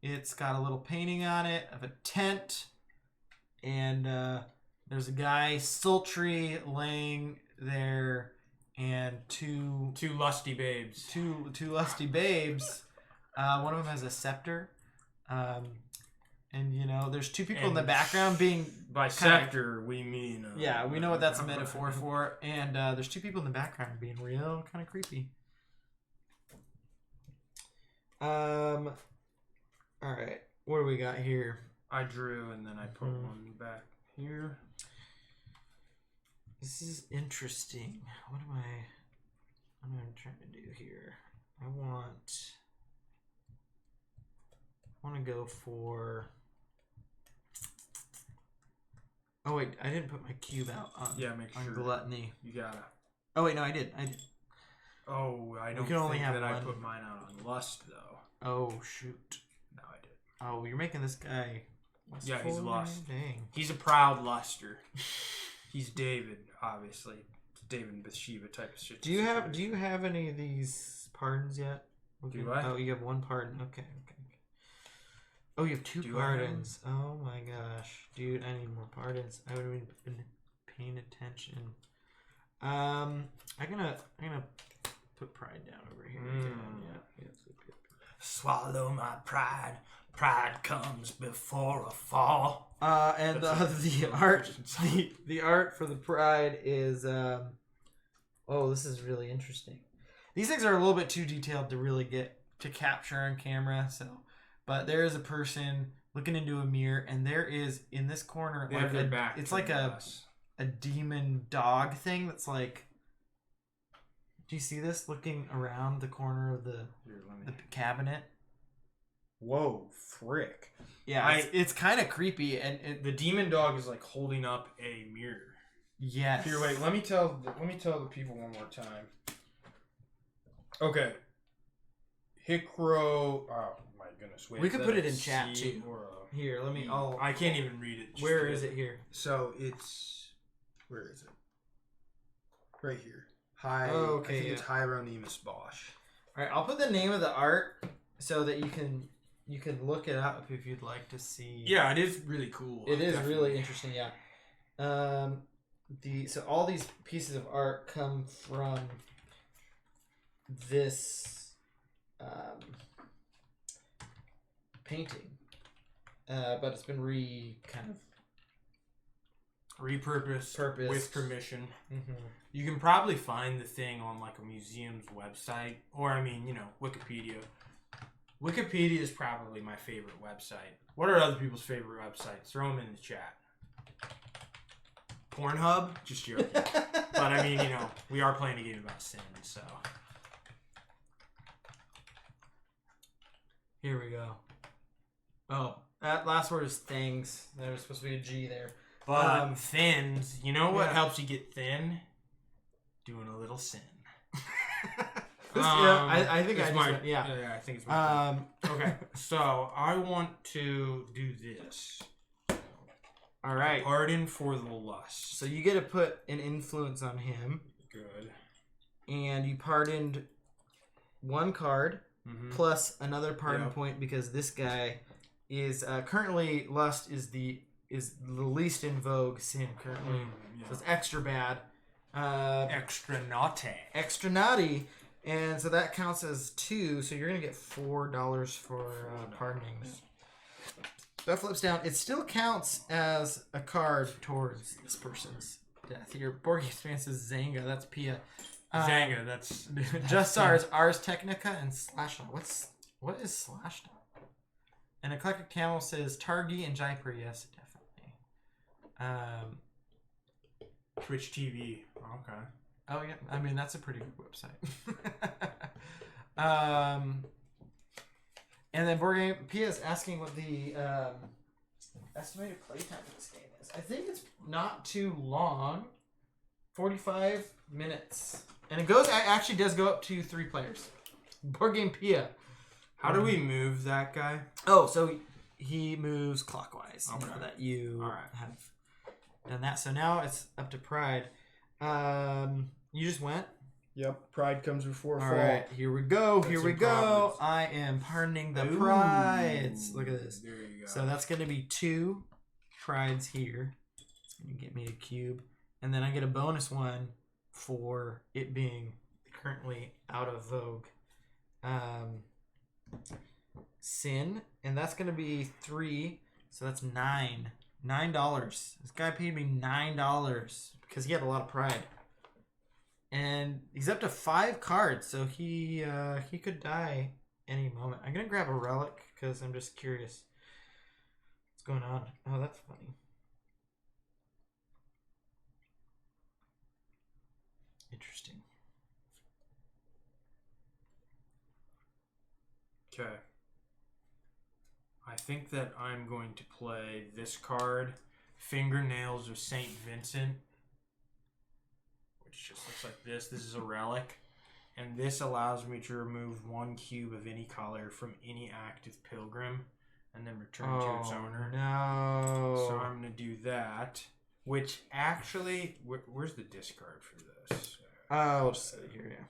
It's got a little painting on it of a tent, and there's a guy sultry laying there, and two lusty babes. Two lusty babes. One of them has a scepter. And, there's 2 people in the background being... By scepter, we mean... yeah, we know what that's a metaphor for. And there's 2 people in the background being real kind of creepy. All right. What do we got here? I drew, and then I put one back here. This is interesting. What am I trying to do here? I want to go for... Oh, wait. I didn't put my cube out on, on Gluttony. You gotta. Oh, wait. No, I did. Oh, I don't can only think have that one. I put mine out on Lust, though. Oh, shoot. No, I did. Oh, you're making this guy... Yeah, he's Lust. Dang. He's a proud luster. He's David, obviously. David and Bathsheba type of shit. Do you have any of these pardons yet? Do I? Oh, you have 1 pardon. Okay. Oh, you have 2 pardons. Oh my gosh, dude, I need more pardons. I would have been paying attention. I'm gonna put pride down over here. Yeah. Swallow my pride. Pride comes before a fall. And the art for the pride is this is really interesting. These things are a little bit too detailed to really get to capture on camera, but there is a person looking into a mirror, and there is in this corner it's like a demon dog thing that's like. Do you see this looking around the corner of the cabinet? Whoa, frick! Yeah, it's kind of creepy, and the demon dog is like holding up a mirror. Yes. Here, wait. Let me tell the people one more time. Okay. Hikro. Oh my goodness! Wait, we could put it in chat too. Here, let me. I can't even read it. Where is it here? So it's. Where is it? Right here. Hi. Oh, okay. I think it's Hieronymus Bosch. All right, I'll put the name of the art so that you can look it up if you'd like to see. Yeah, it is really cool. It is really interesting. Yeah. So all these pieces of art come from this painting, but it's been repurposed with permission. Mm-hmm. You can probably find the thing on like a museum's website, or Wikipedia. Wikipedia is probably my favorite website. What are other people's favorite websites? Throw them in the chat. Pornhub? Just joking. But I mean, you know, we are playing a game about sin, so. Here we go. Oh, that last word is things. There was supposed to be a G there. But thins, you know what helps you get thin? Doing a little sin. I think I just went, yeah, I think it's my okay, so I want to do this. All right. Pardon for the lust. So you get to put an influence on him. Good. And you pardoned one card plus another pardon point because this guy is currently lust is the least in vogue sin currently. So it's extra bad. Extra naughty. Extra naughty. And so that counts as 2, so you're going to get $4 for pardoning. That flips down. It still counts as a card towards this person's death. Your board game experience is Zanga. That's Pia. Zanga, that's Just ours. Ars Technica and Slashdown. What is Slashdown? And Eclectic Camel says Targi and Jaipur. Yes, definitely. Twitch TV. Okay. Oh yeah, I mean that's a pretty good website. And then board game Pia is asking what the estimated playtime of this game is. I think it's not too long, 45 minutes, and it actually does go up to 3 players. Board game Pia. How do we move that guy? Oh, so he moves clockwise. Okay. Now that you have done that, so now it's up to Pride. You just went? Yep, Pride comes before fall. All right, here we go. That's here we go. I am pardoning the Prides. Look at this. There you go. So that's going to be 2 Prides here. It's going to get me a cube. And then I get a bonus one for it being currently out of vogue. Sin. And that's going to be 3. So that's $9. This guy paid me $9 because he had a lot of pride. And he's up to 5 cards, so he could die any moment. I'm gonna grab a relic because I'm just curious what's going on. Oh, that's funny. Interesting. Okay. I think that I'm going to play this card, Fingernails of St. Vincent. Which just looks like this. This is a relic. And this allows me to remove 1 cube of any color from any active pilgrim and then return to its owner. No. So I'm going to do that. Which actually, where's the discard for this? I'll just set it here, yeah.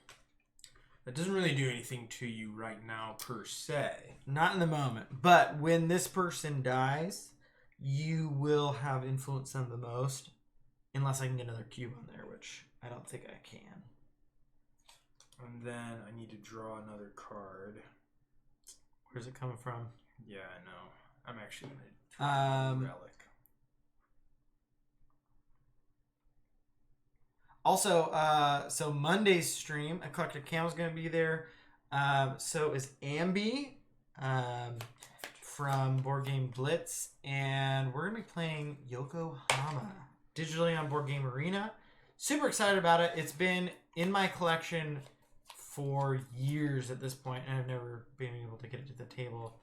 That doesn't really do anything to you right now, per se. Not in the moment. But when this person dies, you will have influence on the most. Unless I can get another cube on there, which I don't think I can. And then I need to draw another card. Where's it coming from? Yeah, I know. I'm actually going to try a relic. Also, so Monday's stream, Eclectic Cam's going to be there. So is Ambi from Board Game Blitz. And we're going to be playing Yokohama digitally on Board Game Arena. Super excited about it. It's been in my collection for years at this point, and I've never been able to get it to the table.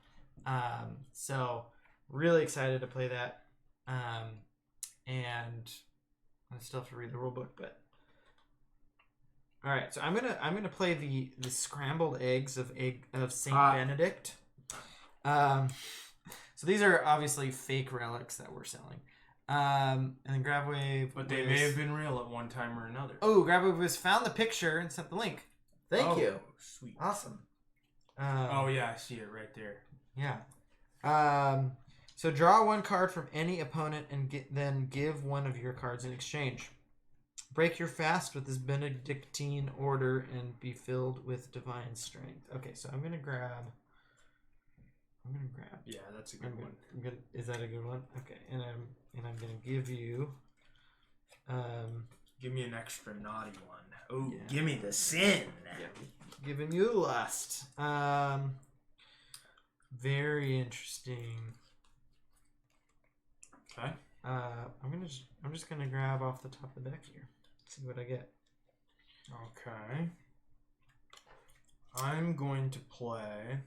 So really excited to play that. And I still have to read the rule book, but all right. So I'm gonna play the scrambled eggs of Saint Benedict. So these are obviously fake relics that we're selling. And then GrabWave, but they may have been real at one time or another. Oh, GrabWave has found the picture and sent the link. Thank you. Sweet. Awesome. Oh yeah, I see it right there. Yeah. So draw 1 card from any opponent and then give 1 of your cards in exchange. Break your fast with this Benedictine order and be filled with divine strength. Okay, so I'm gonna grab. Yeah, that's a good one. Is that a good one? Okay, and I'm gonna give you. Give me an extra naughty one. Oh, yeah. Give me the sin. Yeah, giving you lust. Very interesting. Okay. I'm just gonna grab off the top of the deck here. See what I get. Okay. I'm going to play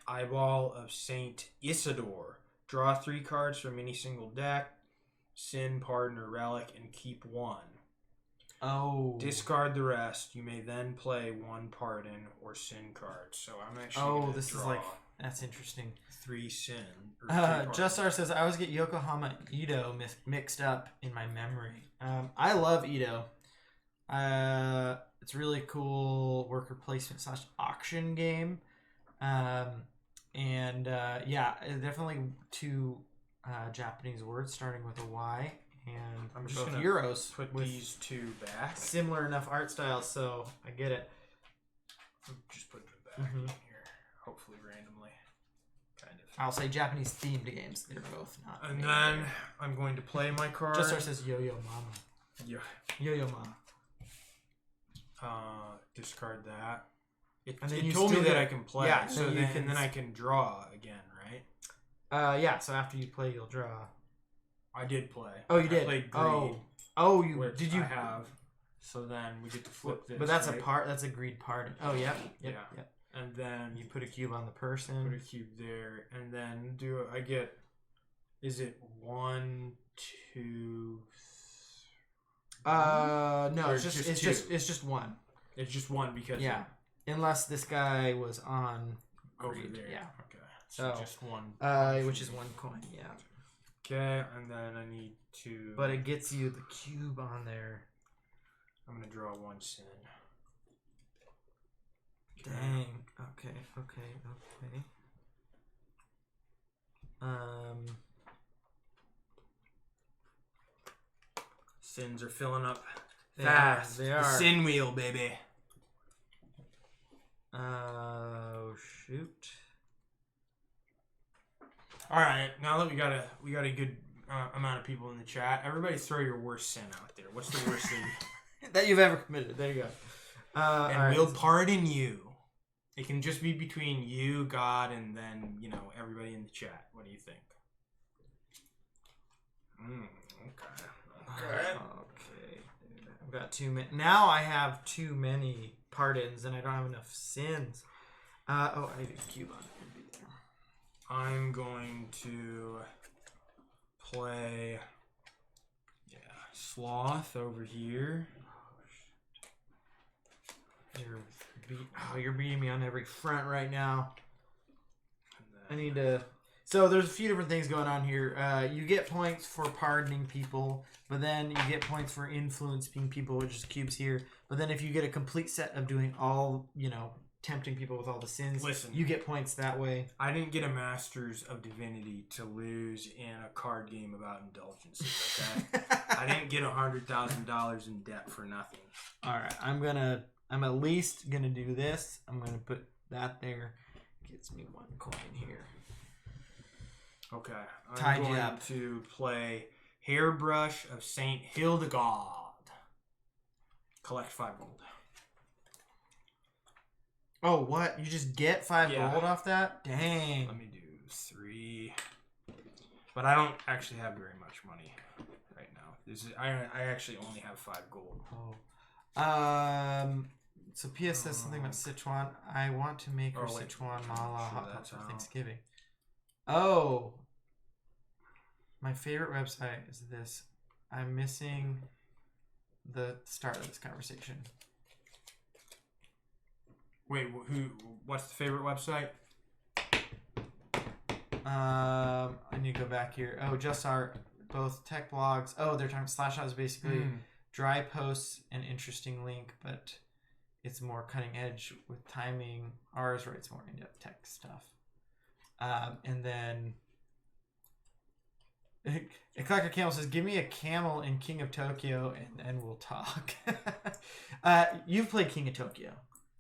Eyeball of Saint Isidore. Draw 3 cards from any single deck. Sin, Pardon, or Relic, and keep 1. Oh. Discard the rest. You may then play 1 Pardon or Sin card. So I'm actually gonna this draw is like that's interesting. 3 Sin. Or 3 Pardon. Justar says I always get Yokohama Edo mixed up in my memory. I love Edo. It's really cool worker placement / auction game. Definitely 2 Japanese words starting with a Y, and I'm just both gonna Euros put with these 2 back. similar enough art styles, so I get it. Just put them back in here, hopefully randomly. Kind of. I'll say Japanese themed games. They're both not. And then I'm going to play my card. Justar says Yo-Yo Mama. Yeah. Yo-Yo Mama. Discard that. It you told me still that get- I can play. yeah, so then you can- then I can draw again, right? So after you play, you'll draw. I did play. Oh, you I did. played Greed. You which did you I have? So then we get to flip this. But that's right? a part. That's a greed pardon. Oh, yep. Yeah. And then You put a cube on the put person. a cube there, and then I get? Is it 1, 2? No, Or it's just just it's two? just one. It's just 1 because Unless this guy was on over greed. there. Yeah. Okay. So So, just 1. Which is 1 coin. Yeah. Okay, and then I need to. But it gets you the cube on there. I'm gonna draw 1 Sin. Dang. Okay. Sins are filling up They fast. are, they The are. Sin wheel, baby. Oh shoot. All right, now that we got a good amount of people in the chat, everybody throw your worst sin out there. What's the worst thing? That you've ever committed. There you go. And we'll pardon you. It can just be between you, God, and then everybody in the chat. What do you think? Okay. I've got too many. Now I have too many pardons, and I don't have enough sins. I need a cube on it. I'm going to play Sloth over here. You're beating me on every front right now. I need to. So there's a few different things going on here. You get points for pardoning people, but then you get points for influencing people, which is cubes here. But then if you get a complete set of doing all, tempting people with all the sins, you get points that way. I didn't get a Masters of Divinity to lose in a card game about indulgences, okay? I didn't get $100,000 in debt for nothing. All right, I'm at least gonna do this. I'm gonna put that there. Gets me 1 coin here. Okay, Tied I'm you going up. to play Hairbrush of Saint Hildegard. Collect 5 gold. Oh, what? You just get 5 gold off that? Dang. Let me do 3. But I don't actually have very much money right now. I actually only have 5 gold. Oh. So PS says something about Sichuan. I want to make her Sichuan mala hot pot for Thanksgiving. Oh. My favorite website is this. I'm missing the start of this conversation. Wait, what's the favorite website? I need to go back here. Oh, just our both tech blogs. Oh, they're talking Slashdot is basically dry posts and interesting link, but it's more cutting edge with timing. Ours writes more in-depth tech stuff. And then Eclectic Camel says, "Give me a camel in King of Tokyo, and then we'll talk." You've played King of Tokyo.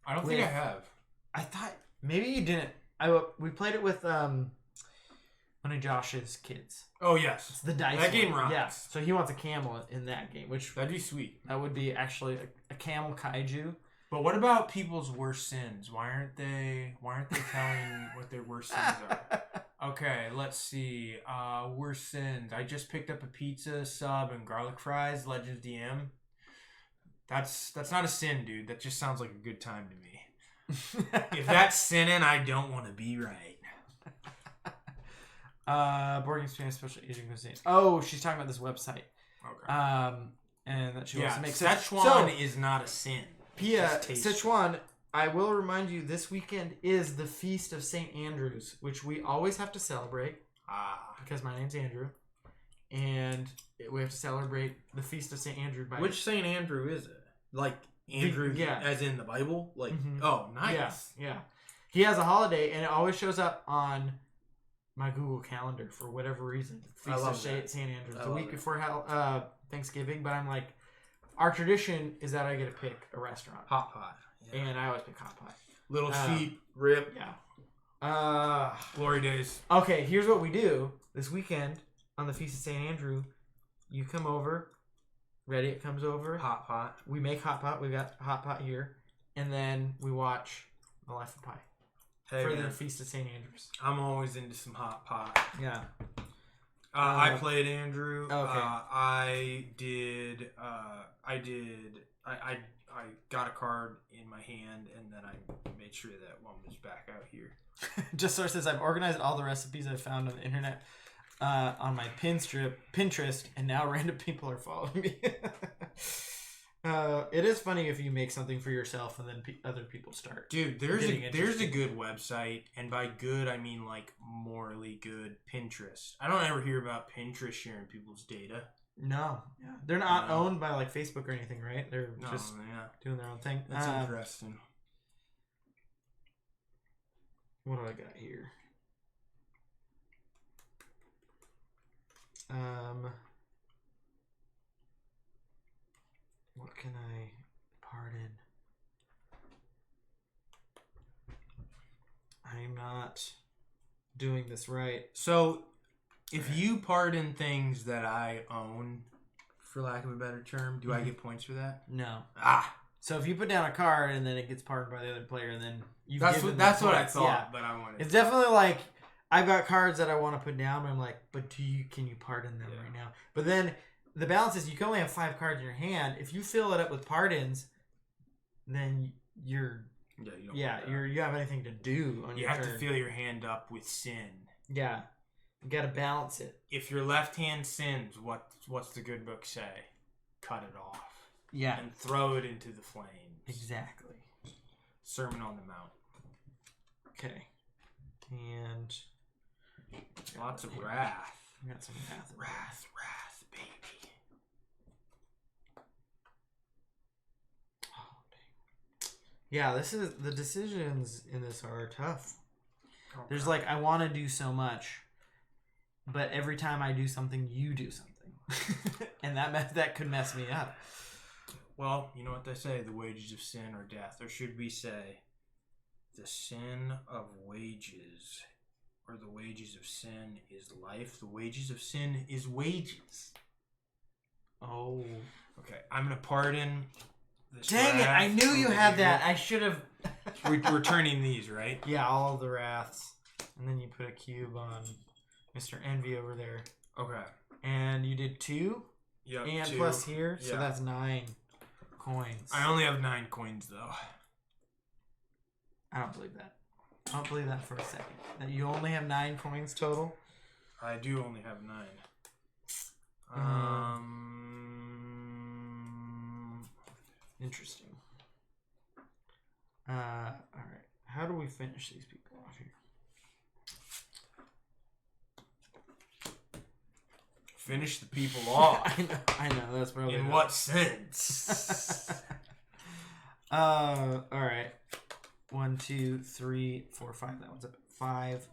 I don't think I have. I thought maybe you didn't. We played it with one of Josh's kids. Oh yes, it's the dice. That game rocks. Yeah. So he wants a camel in that game, which that'd be sweet. That would be actually a camel kaiju. But what about people's worst sins? Why aren't they telling what their worst sins are? Okay, let's see. Worst sins. I just picked up a pizza, sub, and garlic fries. Legends DM. That's not a sin, dude. That just sounds like a good time to me. If that's sinning, I don't want to be right. Board Game Spanish Special Asian Cuisine. Oh, she's talking about this website. Okay. And that she wants to make Szechuan is not a sin. Pia, Szechuan, I will remind you, this weekend is the Feast of St. Andrews, which we always have to celebrate. Because my name's Andrew. And we have to celebrate the Feast of St. Andrew. Which St. Andrew is it? Like Andrew, as in the Bible? Like, oh, nice. Yeah. He has a holiday, and it always shows up on my Google Calendar for whatever reason. Feast of St. Andrew. The week before Thanksgiving, but I'm like, our tradition is that I get to pick a restaurant. Hot pot. Yeah. And I always pick hot pot. Little sheep, rib. Yeah. Glory days. Okay, here's what we do this weekend on the Feast of St. Andrew. You come over. Reddit comes over. Hot pot. We make hot pot. We got hot pot here. And then we watch The Life of Pi. For the Feast of St. Andrews. I'm always into some hot pot. Yeah. I played Andrew. Okay. I got a card in my hand, and then I made sure that one was back out here. Just so it says, I've organized all the recipes I found on the internet on my Pinterest, and now random people are following me. It is funny if you make something for yourself and then other people start. Dude, there's a good website, and by good I mean like morally good. Pinterest. I don't ever hear about Pinterest sharing people's data. No, yeah, they're not owned by like Facebook or anything, right? They're just doing their own thing. That's interesting. What do I got here? What can I pardon? I'm not doing this right. So, if you pardon things that I own, for lack of a better term, do I get points for that? No. So if you put down a card and then it gets pardoned by the other player, and then you that's what I thought, but I wanted. It's definitely like I've got cards that I want to put down, but I'm like, but can you pardon them right now? But then the balance is you can only have 5 cards in your hand. If you fill it up with pardons, then you have anything to do on your turn. You have to fill your hand up with sin. Yeah. You got to balance it. If your left hand sins, what's the good book say? Cut it off. Yeah. And throw it into the flames. Exactly. Sermon on the Mount. Okay. And lots of wrath. We got some wrath. Wrath, baby. Oh, dang. Yeah, the decisions in this are tough. Okay. There's like, I want to do so much, but every time I do something, you do something. And that could mess me up. Well, you know what they say, the wages of sin are death. Or should we say, the sin of wages, or the wages of sin is life. The wages of sin is wages. Oh. Okay, I'm going to pardon this. Dang it, I knew you had that. I should have. We're turning these, right? Yeah, all of the wraths. And then you put a cube on Mr. Envy over there. Okay. And you did 2? Yep, and 2. Plus here, so that's 9 coins. I only have 9 coins, though. I don't believe that. I don't believe that for a second. That you only have 9 coins total? I do only have 9. Interesting. Alright. How do we finish these people off here? Finish the people off. I know. That's probably in what sense? Alright. 1, 2, 3, 4, 5. That one's up at 5.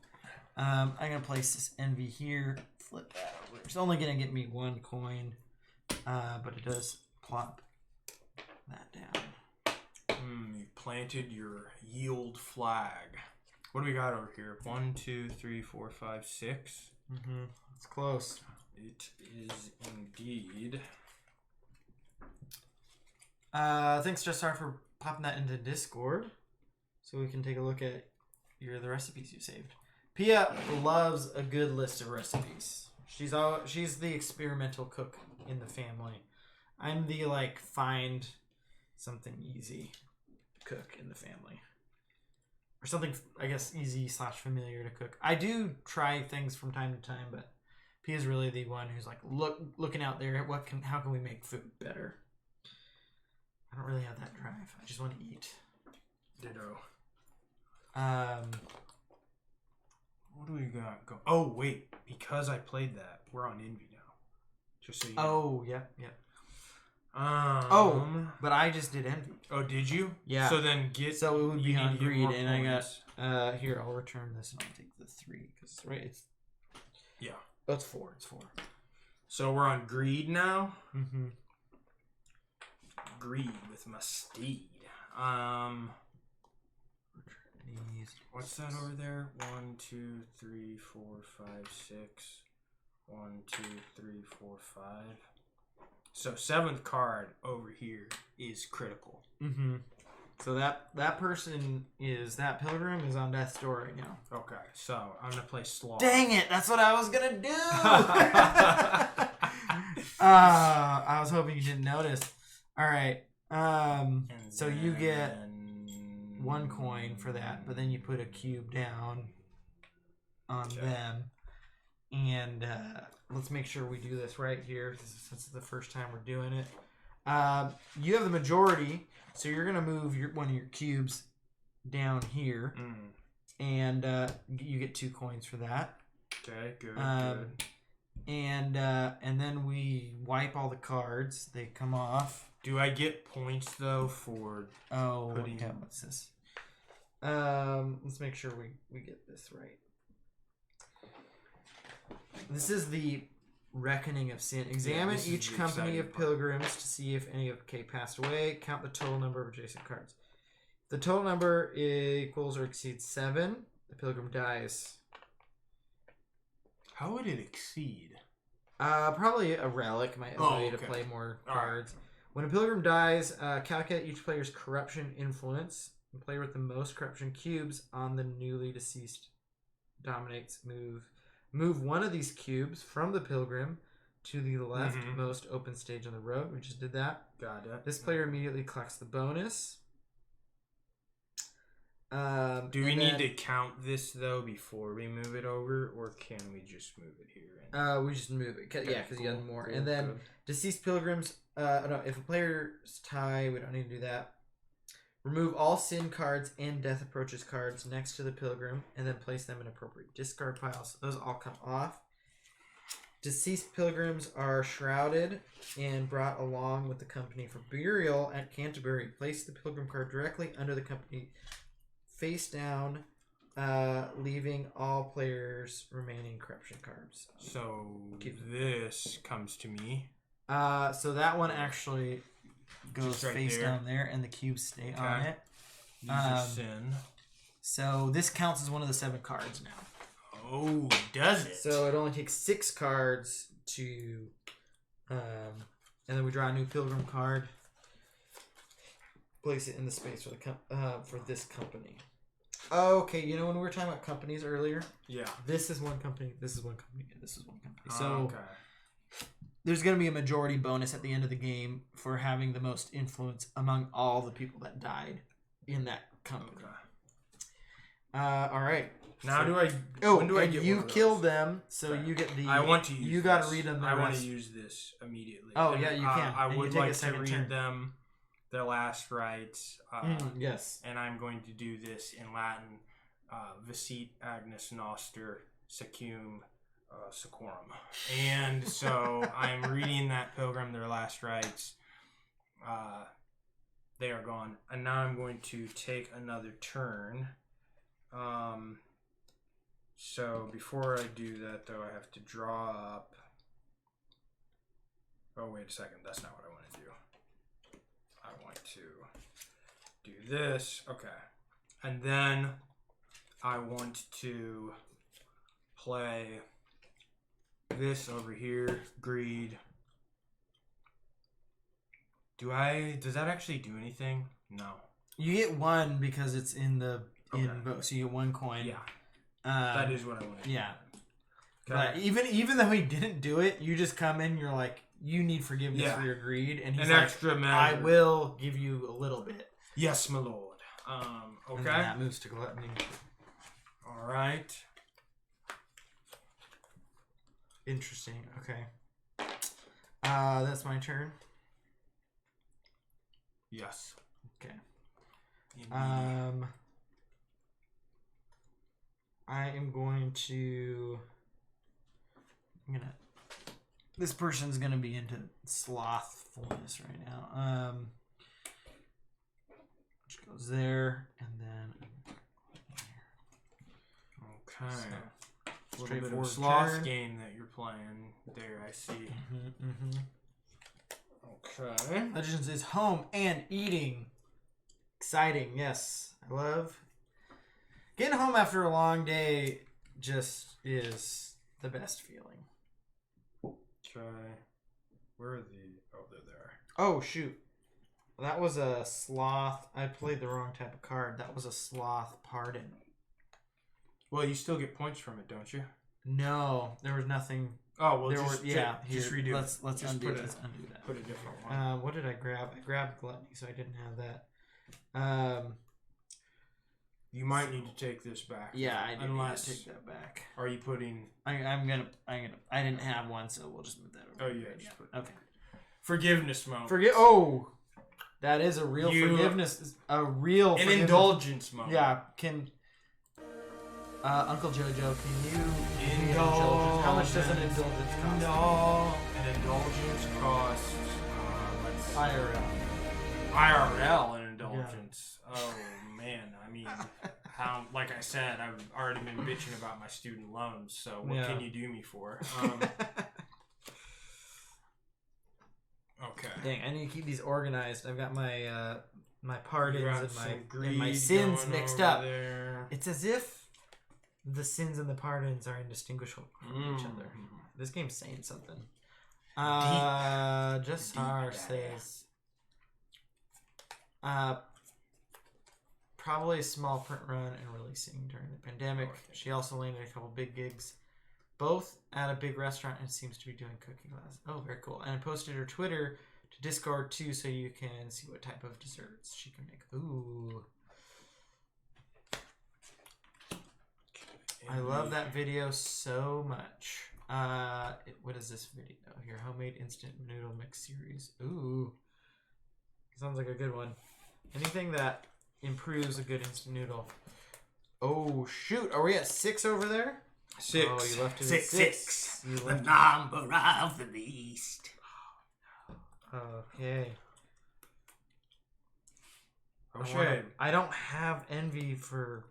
I'm gonna place this envy here. Flip that over. It's only gonna get me 1 coin, but it does plop that down. You planted your yield flag. What do we got over here? 1, 2, 3, 4, 5, 6. It's close. It is indeed. Thanks, Jessar, for popping that into Discord, so we can take a look at the recipes you saved. Pia loves a good list of recipes. She's the experimental cook in the family. I'm the find something easy cook in the family. Or something, I guess, easy / familiar to cook. I do try things from time to time, but Pia's really the one who's looking out there at how can we make food better. I don't really have that drive. I just want to eat. Ditto. What do we got going? Oh wait, because I played that, we're on Envy now. Just so you know. Oh yeah. But I just did Envy. Oh, did you? Yeah. So then So it would be on Greed, and I got here. I'll return this, and I'll take the 3 because it's yeah. Oh, it's 4. It's 4. So we're on Greed now. Mm-hmm. Greed with my steed. What's that over there? 1, 2, 3, 4, 5, 6. 1, 2, 3, 4, 5. So 7th card over here is critical. Mm-hmm. So that pilgrim is on death's door right now. Okay, so I'm gonna play Slaw. Dang it! That's what I was gonna do. I was hoping you didn't notice. All right. So you get 1 coin for that, but then you put a cube down on them, and let's make sure we do this right here since it's the first time we're doing it. You have the majority, so you're gonna move one of your cubes down here, and you get 2 coins for that. Okay, good. And then we wipe all the cards. They come off. Do I get points though for putting? Yeah, what's this? Let's make sure we get this right. This is the Reckoning of Sin. Examine each company of pilgrims to see if any of passed away. Count the total number of adjacent cards. If the total number equals or exceeds 7, the pilgrim dies. How would it exceed? Probably a relic might allow you to play more cards. Right. When a pilgrim dies, calculate each player's corruption influence. The player with the most corruption cubes on the newly deceased dominates move. Move one of these cubes from the pilgrim to the leftmost open stage on the road. We just did that. Got it. This player immediately collects the bonus. Do we need to count this though before we move it over, or can we just move it here? We just move it. Because you got more. And then deceased pilgrims. No, if a player's tie, we don't need to do that. Remove all sin cards and death approaches cards next to the pilgrim, and then place them in appropriate discard piles. Those all come off. Deceased pilgrims are shrouded and brought along with the company for burial at Canterbury. Place the pilgrim card directly under the company, face down, leaving all players' remaining corruption cards. So this comes to me. So that one actually goes face down there, and the cubes stay on it. These are sin. So this counts as one of the 7 cards now. Oh, does it? So it only takes 6 cards to, and then we draw a new pilgrim card. Place it in the space for for this company. Okay, you know when we were talking about companies earlier? Yeah. This is one company. This is one company. And this is one company. So. There's going to be a majority bonus at the end of the game for having the most influence among all the people that died in that company. Okay. All right. Now so, when do I get you kill them, so you get the. I want to use. You got to read them. I want to use this immediately. Oh yeah, you can. I would like to read them, their last rites. Yes. And I'm going to do this in Latin. Vicit Agnes Noster Secum. Secorum. And so I'm reading that pilgrim their last rites. They are gone, and now I'm going to take another turn. So before I do that though, I have to draw up. Oh wait a second, that's not what I want to do. I want to do this. Okay, and then I want to play this over here, greed. Does that actually do anything? No. You get 1 because it's in the so you get 1 coin. Yeah. That is what I want. Yeah. Okay. But even though he didn't do it, you just come in. You're like, you need forgiveness for your greed, and he's an like, extra measure. I will give you a little bit. Yes, my lord. Okay. And then that moves to gluttony. All right. Interesting. Okay. That's my turn. Yes. Okay. Indeed. I am going to. This person's gonna be into slothfulness right now. Which goes there, and then. Okay. So, a little bit of a sloth game that you're playing there, I see. Okay. Legends is home and eating. Exciting, yes. I love getting home after a long day. Just is the best feeling. Okay. Where are the... Oh, they're there. Oh, shoot. That was a sloth. I played the wrong type of card. That was a sloth pardon. Well, you still get points from it, don't you? No, there was nothing. Oh, well, just redo it. Let's undo undo that. Put a different one. What did I grab? I grabbed gluttony, so I didn't have that. You might need to take this back. Yeah, I did Unless, need to take that back. Are you putting... I didn't have one, so we'll just move that over. Oh, yeah. Just put Okay. Forgiveness mode. That is a real forgiveness. An indulgence mode. Yeah, can... Uncle Jojo, can you indulgence? How much does an indulgence cost? No, an indulgence costs... IRL an indulgence. Yeah. Oh, man. I mean, like I said, I've already been bitching about my student loans, so what can you do me for? Okay. Dang, I need to keep these organized. I've got my my pardons and my sins mixed up. There. It's as if the sins and the pardons are indistinguishable from each other. This game's saying something. Jassar says, probably a small print run and releasing during the pandemic. She also landed a couple big gigs, both at a big restaurant, and seems to be doing cooking classes. Oh, very cool. And I posted her Twitter to Discord too, so you can see what type of desserts she can make. Ooh. I love that video so much. What is this video? Your homemade instant noodle mix series. Ooh. Sounds like a good one. Anything that improves a good instant noodle. Oh, shoot. Are we at 6 over there? 6. Oh, you left it at 6. You the number of the beast. Okay. Okay. I don't have envy for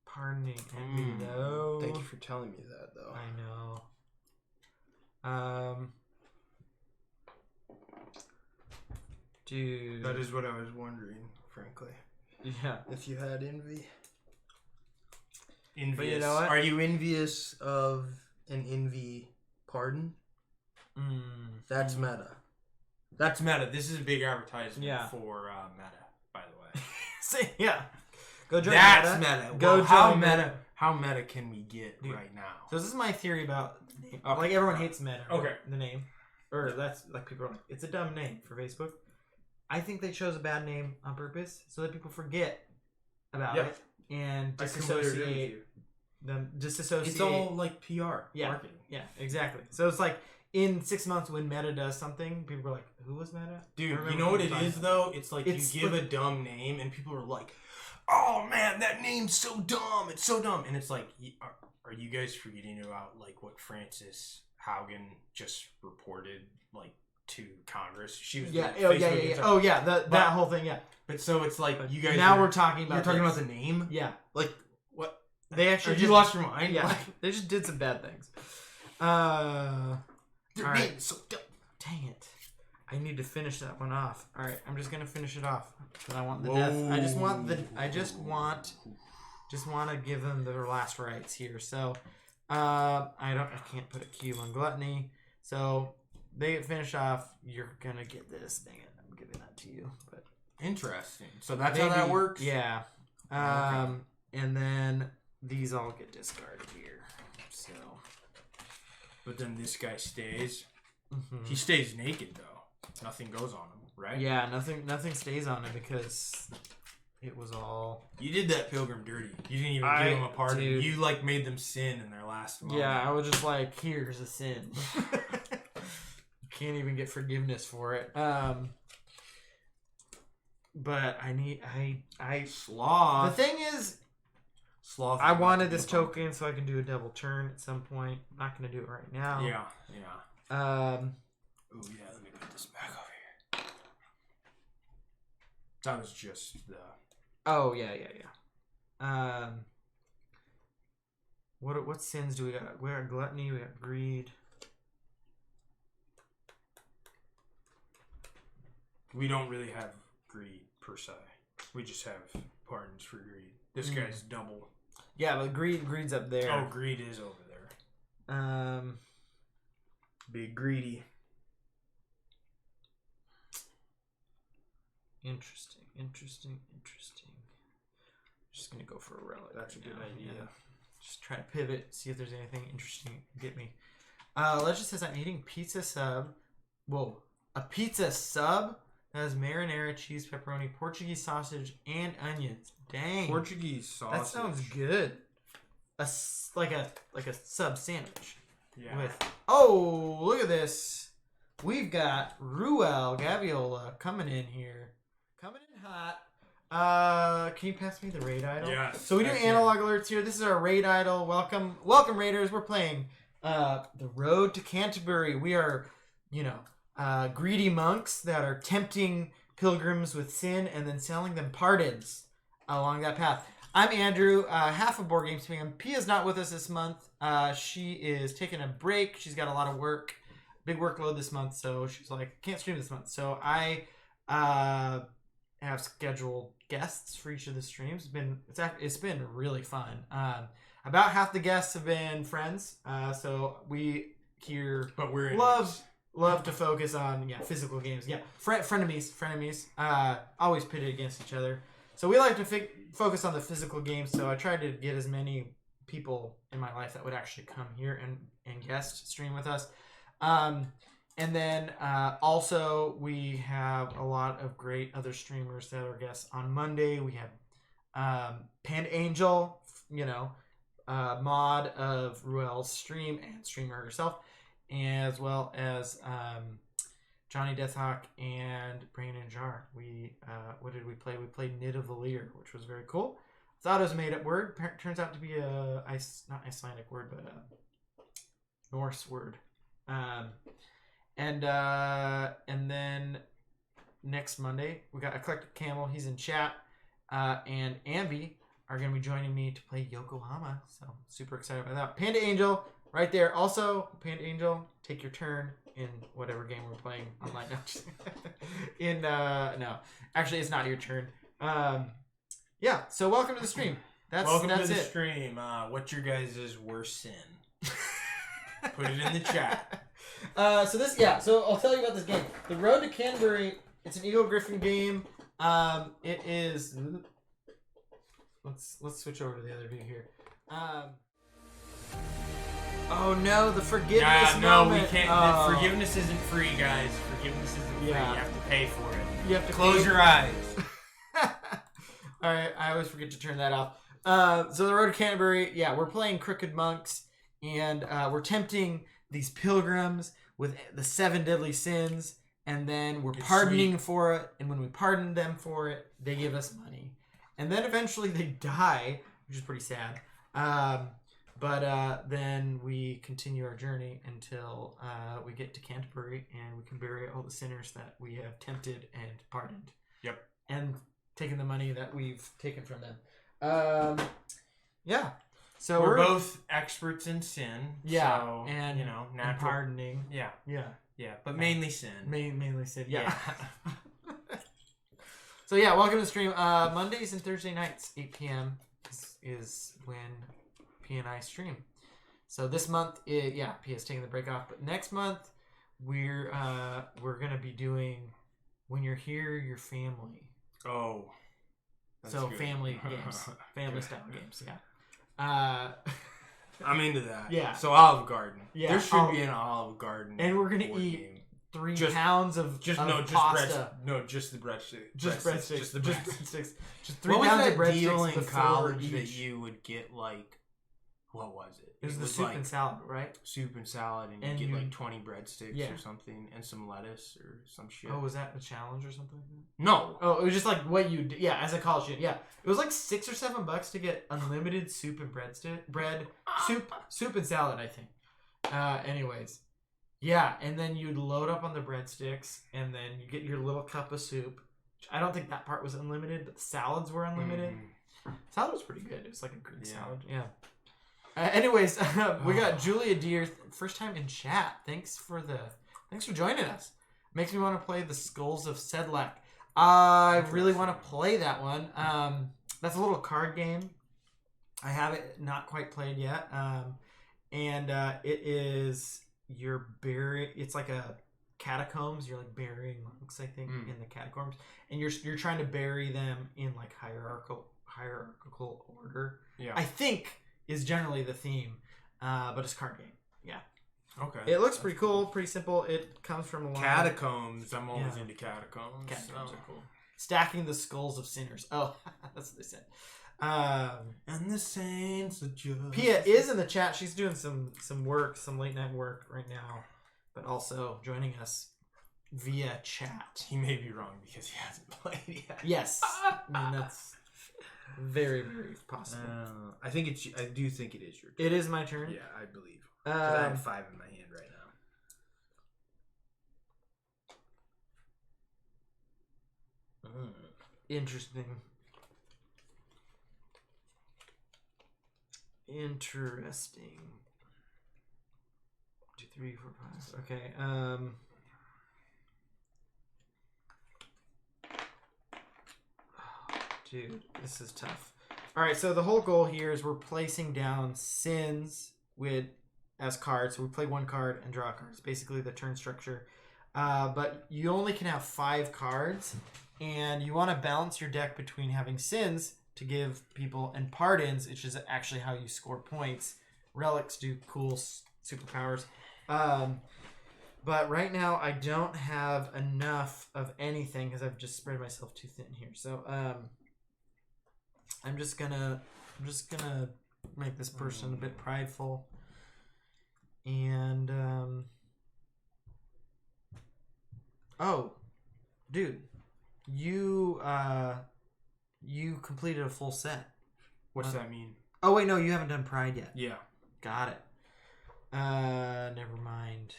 pardoning envy, though. Thank you for telling me that, though. I know. Dude. That is what I was wondering, frankly. Yeah. If you had envy. Envious. But you know what? Are you envious of an envy pardon? That's meta. That's meta. This is a big advertisement for Meta, by the way. Yeah. Go join That's meta. Go well, join how meta can we get right now? So this is my theory about like everyone hates meta. Okay. The name. Or that's like people are like, it's a dumb name for Facebook. I think they chose a bad name on purpose so that people forget about it and disassociate them. Disassociate. It's all like PR marketing. Yeah, exactly. So it's like in 6 months when Meta does something, people are like, "Who was Meta?" Dude, you know what it is though? It's like you give a dumb name and people are like, "Oh man, that name's so dumb. It's so dumb." And it's like, are you guys forgetting about like what Frances Haugen just reported like to Congress? She was that whole thing, yeah. But so it's like you guys we're talking about about the name? Yeah. Like what? They actually you lost your mind? Yeah. They just did some bad things. Their name's so dumb. Dang it. I need to finish that one off. All right, I'm just going to finish it off because I want the death. I just want to give them their last rites here. So, I can't put a Q on gluttony. So, they get finished off. You're going to get this. Dang it. I'm giving that to you. But interesting. So that's how that works? Yeah. Okay. And then these all get discarded here. So, but then this guy stays. Mm-hmm. He stays naked though. Nothing goes on him, right? Yeah, nothing stays on him because it was all. You did that pilgrim dirty. You didn't even give them a pardon. Dude. You like made them sin in their last moment. Yeah, I was just like, here's a sin. Can't even get forgiveness for it. But I sloth. The thing is, sloth. I wanted this token so I can do a double turn at some point. I'm not gonna do it right now. Yeah. Oh yeah. Let me put this back over here. That was just the. Oh yeah. What sins do we got? We got gluttony. We got greed. We don't really have greed per se. We just have pardons for greed. This guy's double. Yeah, but greed's up there. Oh, greed is over there. Big greedy. Interesting. Just gonna go for a relic. That's a good idea. Yeah. Just try to pivot, see if there's anything interesting. Get me. Legend says I'm eating pizza sub. Whoa, a pizza sub that has marinara, cheese, pepperoni, Portuguese sausage, and onions. Dang. Portuguese sausage. That sounds good. Like a sub sandwich. Yeah. Oh, look at this. We've got Ruel Gaviola coming in here. Coming in hot. Can you pass me the raid idol? Yeah. So we do analog alerts here. This is our raid idol. Welcome raiders. We're playing the Road to Canterbury. We are, greedy monks that are tempting pilgrims with sin and then selling them pardons along that path. I'm Andrew, half of Board Games Pam. Pia's not with us this month. She is taking a break. She's got a lot of work, big workload this month, so she's like, can't stream this month. So I have scheduled guests for each of the streams. It's been really fun. About half the guests have been friends, so we here love to focus on physical games. Yeah, frenemies. Always pitted against each other. So we like to focus on the physical games. So I tried to get as many people in my life that would actually come here and guest stream with us. And then also we have a lot of great other streamers that are guests. On Monday we have Panda Angel, mod of Ruel's stream and streamer herself, as well as Johnny Deathhawk and Brain and Jar. What did we play? We played Nidavellir, which was very cool. Thought it was a made-up word. Turns out to be not Icelandic word, but a Norse word. And then next Monday we got Eclectic Camel. He's in chat, and Ambi are going to be joining me to play Yokohama. So super excited about that. Panda Angel right there. Also, Panda Angel, take your turn in whatever game we're playing online. No, actually, it's not your turn. So welcome to the stream. Welcome to the stream. What's your guys' worst sin? Put it in the chat. So I'll tell you about this game. The Road to Canterbury. It's an Eagle Griffin game. It is. Let's switch over to the other view here. Oh no, the forgiveness moment. We can't. Forgiveness isn't free, guys. Forgiveness isn't free. You have to pay for it. You have to close your eyes. All right, I always forget to turn that off. So the Road to Canterbury. Yeah, we're playing Crooked Monks, and we're tempting these pilgrims with the 7 deadly sins, and then we're pardoning for it. And when we pardon them for it, they give us money, and then eventually they die, which is pretty sad. But then we continue our journey until we get to Canterbury, and we can bury all the sinners that we have tempted and pardoned. Yep. And taken the money that we've taken from them. So we're both experts in sin. Yeah. So, and natural and pardoning. Yeah. Yeah. But mainly sin. Mainly sin. Yeah. So welcome to the stream. Mondays and Thursday nights, 8 p.m. is when P and I stream. So this month, P is taking the break off. But next month, we're gonna be doing When You're Here, Your Family. Oh. So good. Family games, family style games. Yeah. I'm into that. Yeah. So Olive Garden. Yeah. There should be an Olive Garden. And we're gonna board eat game. 3 pounds of just pasta. just the breadsticks. Just breadsticks. Just the breadsticks. Just 3 what pounds was of that breadsticks deal in college each. that you would get like? What was it? It was the soup and salad, right? Soup and salad, and you get like 20 breadsticks or something, and some lettuce or some shit. Oh, was that a challenge or something? No. Oh, it was just like what you did. Yeah, as a college student. Yeah, it was like $6 or $7 to get unlimited soup and soup and salad. I think. Anyways, yeah, and then you'd load up on the breadsticks, and then you get your little cup of soup. I don't think that part was unlimited, but the salads were unlimited. Salad was pretty good. It was like a Greek salad. Yeah. Anyways, we got Julia Deer, first time in chat. Thanks for joining us. Makes me want to play the Skulls of Sedlec. I really want to play that one. That's a little card game. I have it not quite played yet. And it is it's like a catacombs. You're like burying monks, I think, in the catacombs, and you're trying to bury them in like hierarchical order. Yeah, I think is generally the theme, but it's a card game. Yeah. Okay. It looks pretty cool, pretty simple. It comes from a lot catacombs. I'm always into catacombs. Catacombs are cool. Stacking the skulls of sinners. Oh, that's what they said. And the saints of just... Pia is in the chat. She's doing some work, some late night work right now, but also joining us via chat. He may be wrong because he hasn't played yet. Yes. I mean, that's very, very possible. I do think it is your turn. It is my turn? Yeah, I believe. I have 5 in my hand right now. Interesting. 2, 3, 4, 5. Okay. Dude, this is tough. All right, so the whole goal here is we're placing down sins as cards. So we play 1 card and draw a card. It's basically the turn structure. But you only can have 5 cards, and you want to balance your deck between having sins to give people and pardons, which is actually how you score points. Relics do cool superpowers. But right now I don't have enough of anything because I've just spread myself too thin here. So I'm just gonna make this person a bit prideful. And oh, dude, you completed a full set. What's that mean? Oh wait, no, you haven't done pride yet. Yeah. Got it. Never mind.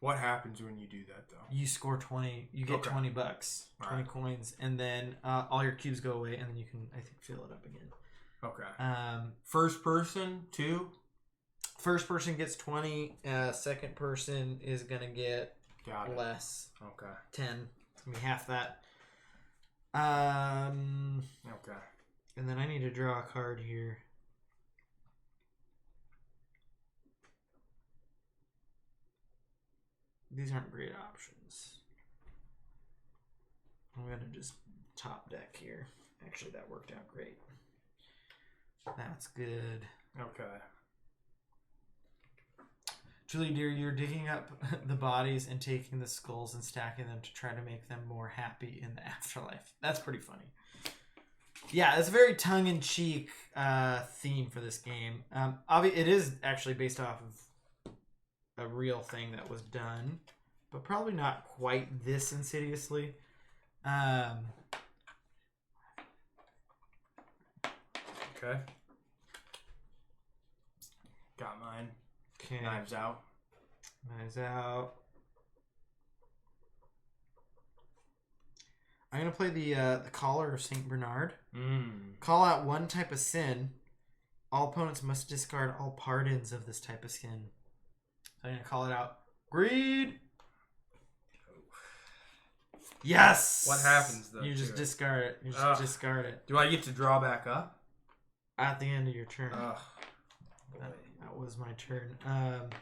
What happens when you do that though? You score 20. You get $20, 20 coins, and then all your cubes go away, and then you can, I think, fill it up again. Okay. First person 2. First person gets 20. Second person is gonna get less. Okay. 10. It's gonna be half that. Okay. And then I need to draw a card here. These aren't great options. I'm gonna just top deck here. Actually, that worked out great. That's good. Okay. Julie, dear, you're digging up the bodies and taking the skulls and stacking them to try to make them more happy in the afterlife. That's pretty funny. Yeah, it's a very tongue-in-cheek theme for this game. It is actually based off of a real thing that was done, but probably not quite this insidiously. Okay. Got mine. Okay. Knives out. Knives out. I'm going to play the Collar of St. Bernard. Call out 1 type of sin. All opponents must discard all pardons of this type of sin. So I'm going to call it out. Greed! Yes! What happens, though? You just discard it. You just discard it. Do I get to draw back up? At the end of your turn. That was my turn. And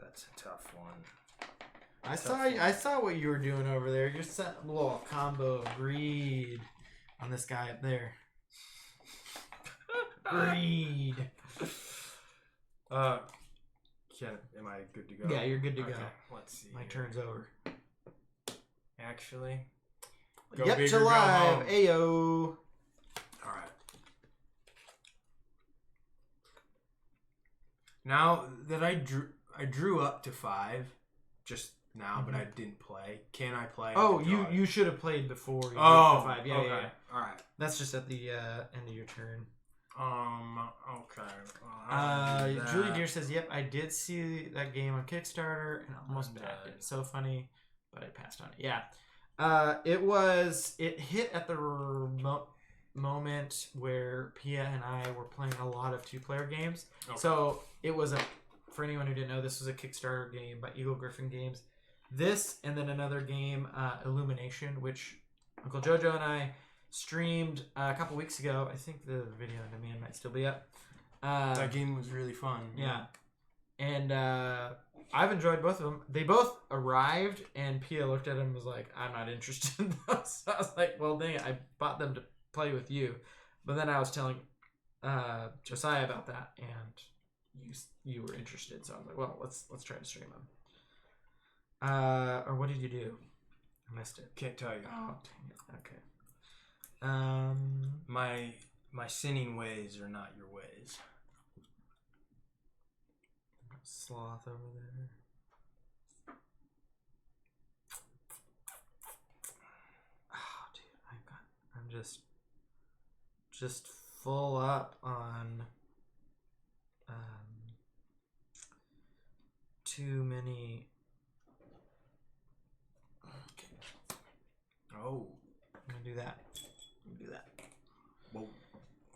that's a tough one. I saw what you were doing over there. You're setting a little combo of greed on this guy up there. Greed. Am I good to go? Yeah, you're good to go. Let's see. My turn's over. Actually. Yep, big or go home. Ayo. All right. Now that I drew up to 5 just now, but I didn't play. Can I play? Oh, you should have played before you got to 5. Yeah, okay. yeah. All right. That's just at the end of your turn. Okay. Julie Deer says, "Yep, I did see that game on Kickstarter and almost backed it. So funny, but I passed on it. Yeah, it hit at the moment where Pia and I were playing a lot of 2-player games. Okay. So it was for anyone who didn't know, this was a Kickstarter game by Eagle Griffin Games. This and then another game, Illumination, which Uncle Jojo and I streamed a couple weeks ago. I think the video on demand might still be up. That game was really fun. Yeah. And I've enjoyed both of them. They both arrived, and Pia looked at them and was like, I'm not interested in those. So I was like, well, dang it. I bought them to play with you. But then I was telling Josiah about that, and you were interested. So I was like, well, let's try to stream them. Or what did you do? I missed it. Can't tell you. Oh, dang it. Okay. My sinning ways are not your ways. Sloth over there. Oh, dude, I'm just full up on too many. Okay. Oh, I'm gonna do that. Whoa.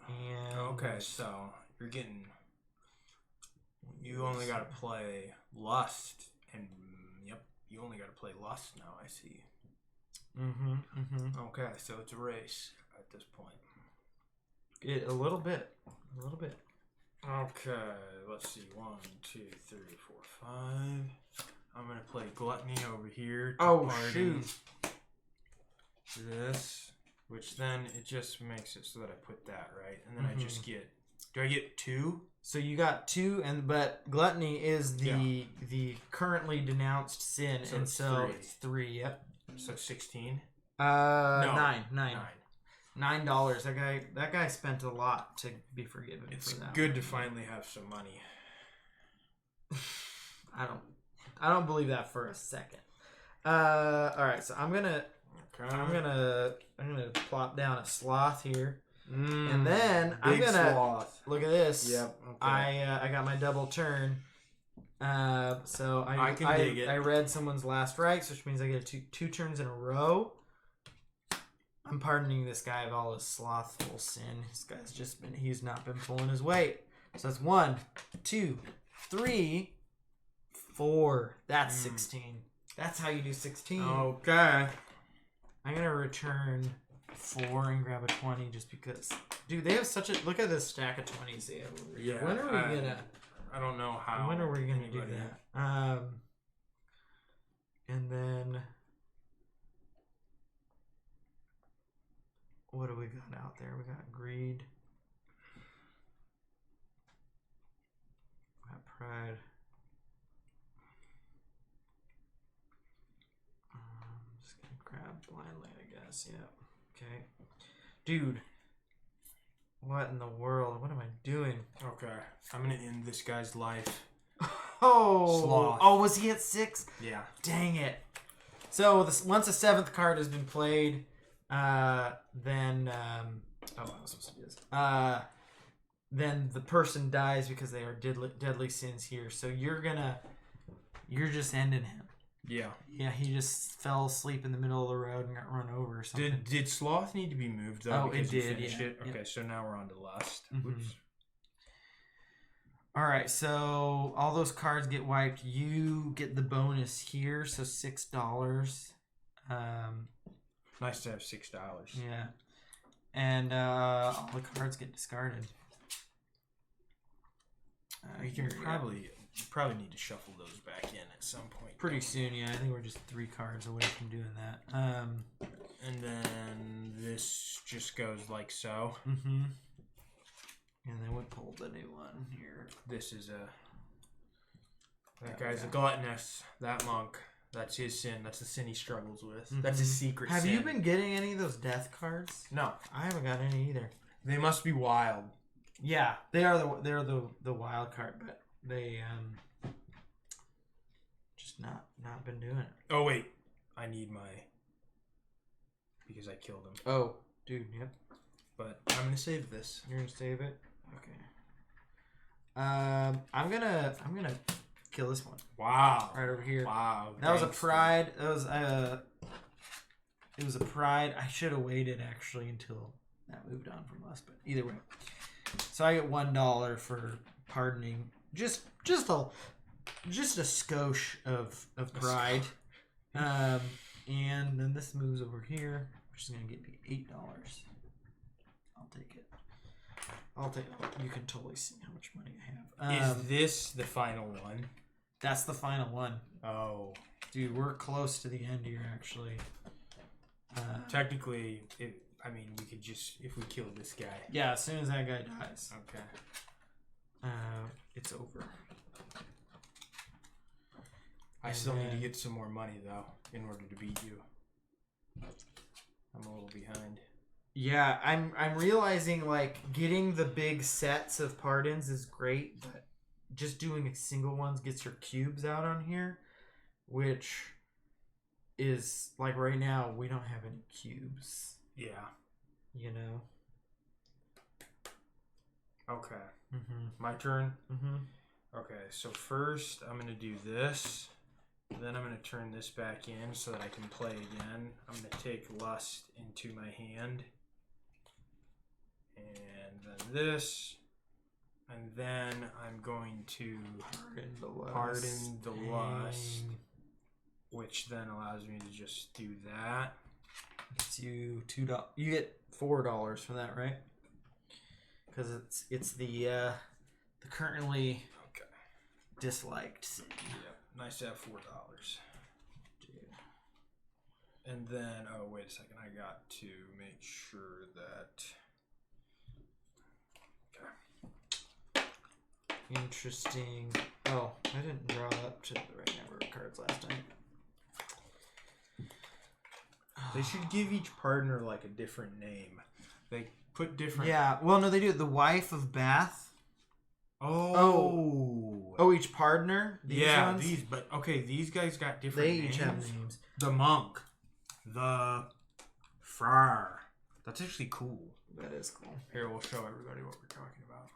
And okay, so you only got to play Lust, and you only got to play Lust now. I see. Okay, so it's a race at this point. A little bit. Okay, let's see. 1, 2, 3, 4, 5. I'm gonna play Gluttony over here. Shoot! This. Which then it just makes it so that I put that right, and then I just get. Do I get 2? So you got 2, but gluttony is the currently denounced sin, so and so 3. It's 3. Yep. So 16. No. $9. That guy spent a lot to be forgiven. It's for that good to finally have some money. I don't believe that for a second. All right, so I'm gonna plop down a sloth here, and then I'm gonna sloth. Look at this. Yep. Okay. I got my double turn. So I can dig it. I read someone's last rites, which means I get two turns in a row. I'm pardoning this guy of all his slothful sin. This guy's he's not been pulling his weight. So that's 1, 2, 3, 4. That's 16. That's how you do 16. Okay. I'm going to return 4 and grab a 20 just because. Dude, they have such a. Look at this stack of 20s they have over here. Yeah. When are we going to. I don't know how. When are we going to do that? And then. What do we got out there? We got greed. We got pride. Just gonna grab blindly, I guess. Yeah. Okay. Dude. What in the world? What am I doing? Okay. I'm gonna end this guy's life. Oh. Sloth. Oh, was he at 6? Yeah. Dang it. So once a 7th card has been played, then I was supposed to do this. Then the person dies because they are deadly sins here. So you're just ending him. Yeah. Yeah, he just fell asleep in the middle of the road and got run over or something. Did Sloth need to be moved though? Oh, it did. Yeah. Okay, Yep. so now we're on to Lust. Mm-hmm. All right, so all those cards get wiped. You get the bonus here, so $6. Nice to have $6. Yeah, and all the cards get discarded. You can probably probably need to shuffle those back in at some point. Pretty soon, yeah. I think we're just 3 cards away from doing that. And then this just goes like so. Mm-hmm. And then we pulled the new one here. This is that guy's a gluttonous. That monk. That's his sin. That's the sin he struggles with. Mm-hmm. That's his secret sin. Have you been getting any of those death cards? No. I haven't got any either. They must be wild. Yeah, they're the wild card, but they just not been doing it. Oh wait, I need my because I killed him. Oh, dude, yep. But I'm gonna save this. You're gonna save it. Okay. I'm gonna kill this one. Wow. Right over here. Wow. That was a pride. That was it was a pride. I should have waited actually until that moved on from us, but either way. So I get $1 for pardoning just a skosh of pride. And then this moves over here, which is gonna get me $8. I'll take it. You can totally see how much money I have. Is this the final one? That's the final one. Oh, dude, we're close to the end here actually. Technically, we could just if we kill this guy. Yeah, as soon as that guy dies. Okay. It's over. I still need to get some more money though in order to beat you. I'm a little behind. Yeah, I'm realizing like getting the big sets of pardons is great, but just doing single ones gets your cubes out on here, which is like right now we don't have any cubes. Yeah. You know. Okay. Mm-hmm. My turn. Mm-hmm. Okay, so first I'm gonna do this. Then I'm gonna turn this back in so that I can play again. I'm gonna take Lust into my hand. And then this. And then I'm going to pardon the lust. Which then allows me to just do that. Gets you $2. You get $4 from that, right? Because it's the currently disliked sin. Yep. Nice to have $4. Dude. And then wait a second, I got to make sure that Interesting. Oh, I didn't draw up to the right number of cards last time. They should give each partner like a different name. They put different. Yeah. Well, no, they do. The wife of Bath. Oh, each partner. These ones? But okay, these guys got different. They names. Each have names. The monk, the friar. That's actually cool. That is cool. Here, we'll show everybody what we're talking about.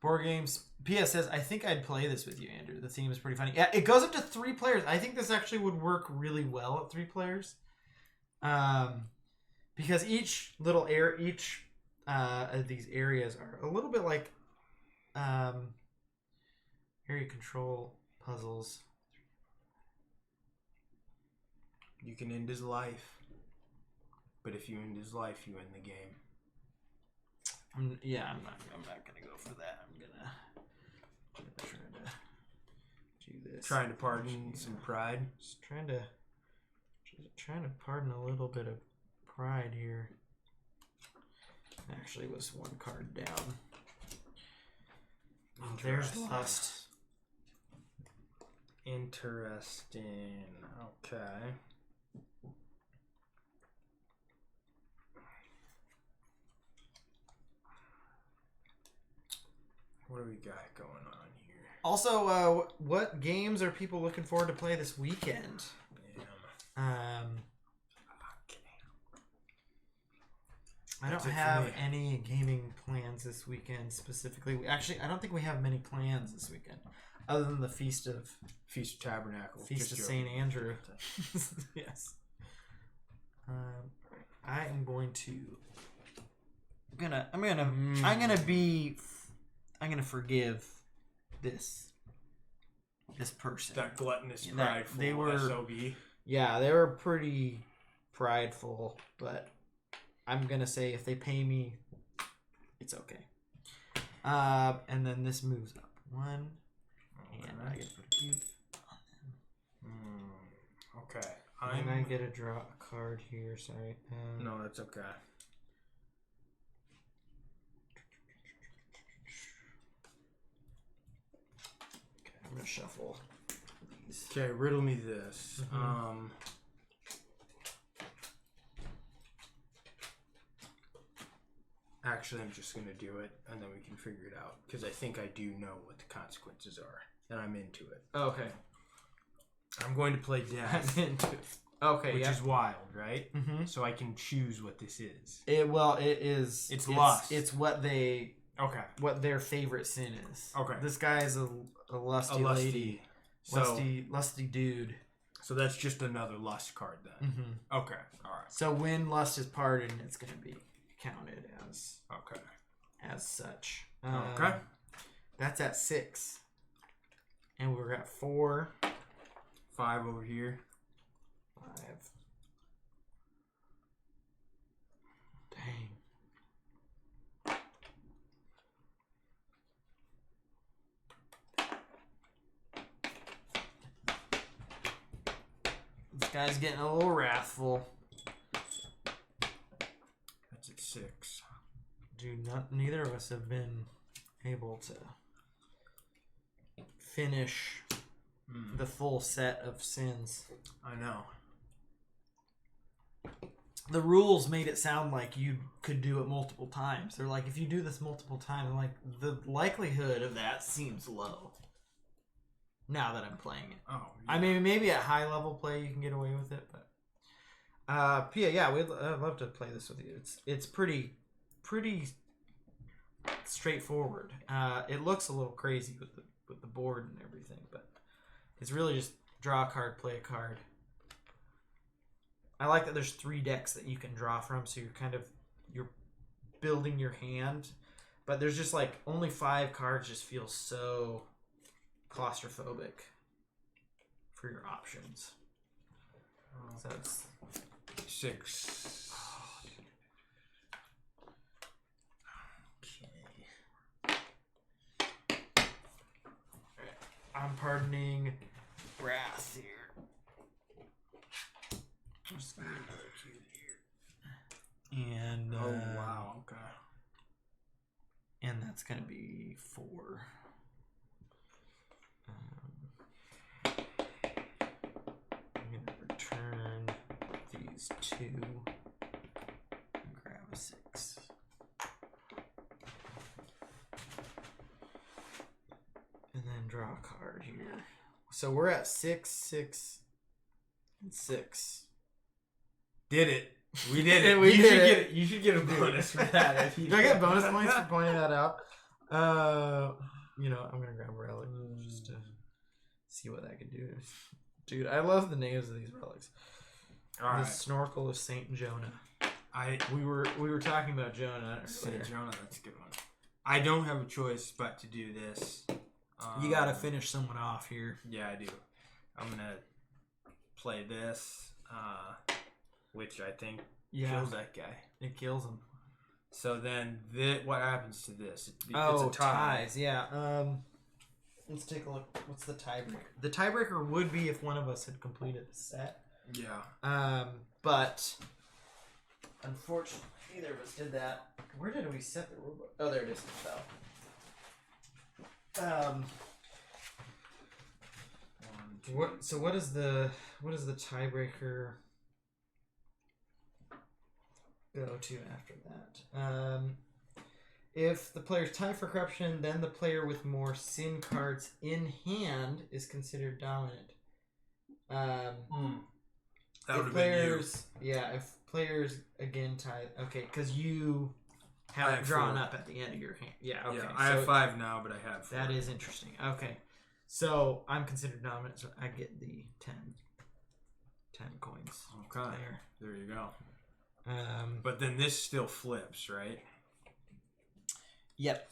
Board games. P.S. says, I think I'd play this with you, Andrew. The theme is pretty funny. Yeah, it goes up to 3 players. I think this actually would work really well at 3 players. Because each little of these areas are a little bit like area control puzzles. You can end his life, but if you end his life, you end the game. I'm not gonna go for that. I'm gonna try to do this. Trying to pardon some pride. Just trying to pardon a little bit of pride here. Actually, was 1 card down. Oh, there's Lust. Interesting. Okay. What do we got going on here? Also, what games are people looking forward to play this weekend? Yeah. I don't have any gaming plans this weekend specifically. Actually, I don't think we have many plans this weekend, other than the Feast of Tabernacle, Feast of St. Andrew. Yes. I am going to. I'm gonna forgive this person. That gluttonous, prideful they were SOB. Yeah, they were pretty prideful, but I'm gonna say if they pay me, it's okay. And then this moves up 1, and I get to put a cube on them. Okay. And I get to draw a card here. Sorry. No, that's okay. Okay, I'm gonna shuffle these. Okay, riddle me this. Actually, I'm just gonna do it, and then we can figure it out because I think I do know what the consequences are, and I'm into it. Okay. I'm going to play death. I'm into it. Okay, which is wild, right? Mm-hmm. So I can choose what this is. It is. It's lust. It's what they. Okay. What their favorite sin is. Okay. This guy is a lusty lady. So, lusty dude. So that's just another lust card then. Mm-hmm. Okay. All right. So when lust is pardoned, it's going to be counted as such. Okay. That's at 6, and we're at 4. 5 over here. 5. Dang. This guy's getting a little wrathful. That's at 6. Dude, neither of us have been able to finish the full set of sins. I know. The rules made it sound like you could do it multiple times. They're like, if you do this multiple times, I'm like, the likelihood of that seems low. Now that I'm playing it. Oh, yeah. I mean, maybe at high level play you can get away with it, but yeah, I'd love to play this with you. It's pretty straightforward. It looks a little crazy with the board and everything, but it's really just draw a card, play a card. I like that there's 3 decks that you can draw from, so you're building your hand, but there's just like only 5 cards. Just feels so claustrophobic for your options. So it's 6. Okay. I'm pardoning Wrath here. Just need another cube here. And oh wow, okay. And that's gonna be 4. I'm gonna return these 2 and grab a 6. And then draw a card here. So we're at 6, 6, and 6. Did it. We did it. You should get a bonus for that. Do I get bonus points for pointing that out? I'm gonna grab a relic just to see what that could do. Dude, I love the names of these relics. All right. The Snorkel of Saint Jonah. We were talking about Jonah. Saint Jonah, that's a good one. I don't have a choice but to do this. You gotta finish someone off here. Yeah, I do. I'm gonna play this, which I think kills that guy. It kills him. So then, what happens to this? It's a tie. ties. Yeah. Let's take a look. What's the tiebreaker? The tiebreaker would be if one of us had completed the set. Yeah. But unfortunately, neither of us did that. Where did we set the rulebook? Oh, there it is. What is the tiebreaker go to after that? If the player's tied for corruption, then the player with more sin cards in hand is considered dominant. That would have players, been you. Yeah, if players again tie, okay, because you have drawn 4 up at the end of your hand. Yeah, okay. Yeah, I have 5 now, but I have 4. That is interesting. Okay, so I'm considered dominant, so I get the 10 coins. Okay, there you go. But then this still flips, right? Yep.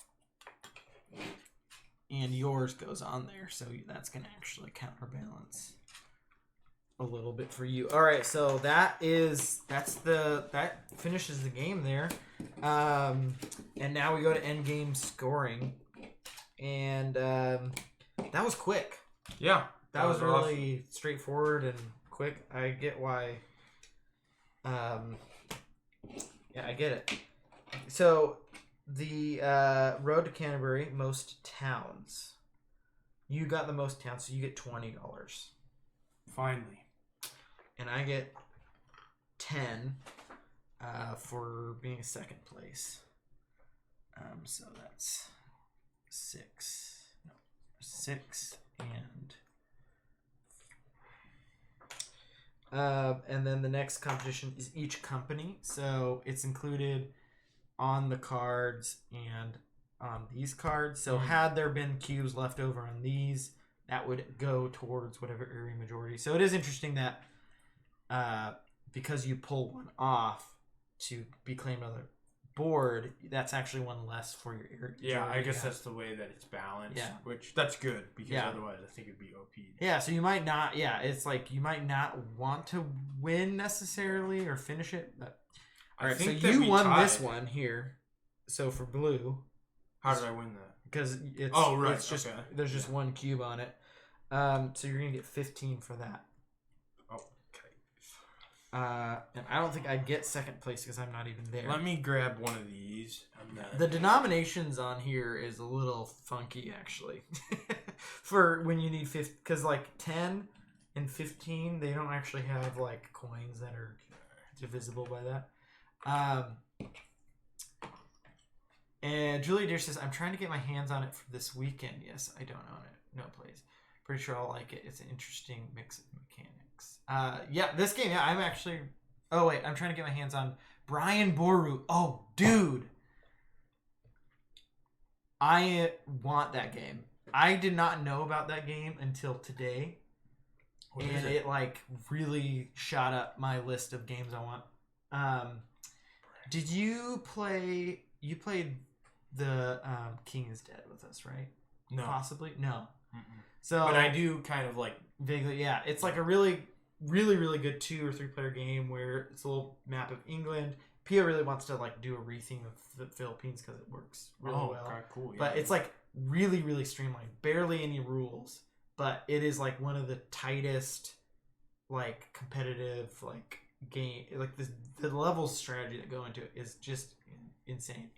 And yours goes on there, so that's going to actually counterbalance a little bit for you. All right, so that finishes the game there. And now we go to Endgame Scoring. And that was quick. Yeah. That was really straightforward and quick. I get why. Yeah, I get it. So, the Road to Canterbury, most towns. You got the most towns, so you get $20. Finally. And I get 10 for being second place. So that's 6. No, 6 and then the next competition is each company. So it's included on the cards and on these cards. So had there been cubes left over on these, that would go towards whatever area majority. So it is interesting that because you pull one off to be claimed on the board, that's actually one less for your area. Yeah, I guess that's the way that it's balanced. Yeah. Which, that's good, because otherwise I think it'd be OP. Yeah, so you might not, it's like you might not want to win necessarily or finish it. But all right, so you won this one here. So for blue. How did I win that? Because it's it's just there's just one cube on it. So you're gonna get 15 for that. And I don't think I get second place because I'm not even there. Let me grab one of these. The denominations on here is a little funky, actually. For when you need 50, because like 10 and 15, they don't actually have like coins that are divisible by that. And Julia Deer says, I'm trying to get my hands on it for this weekend. Yes, I don't own it. No, please. Pretty sure I'll like it. It's an interesting mix of mechanics. This game, I'm actually... Oh, wait, I'm trying to get my hands on Brian Boru. Oh, dude. I want that game. I did not know about that game until today. And it like really shot up my list of games I want. Did you play... You played the King is Dead with us, right? No. Possibly? No. Mm-mm. So, but I do kind of like... Vaguely, yeah. It's like a really, really, really good 2 or 3 player game where it's a little map of England. Pia really wants to like do a retheme of the Philippines because it works really well. Okay, cool. Yeah. But it's like really, really streamlined. Barely any rules. But it is like one of the tightest like competitive like game. Like the level strategy that go into it is just insane.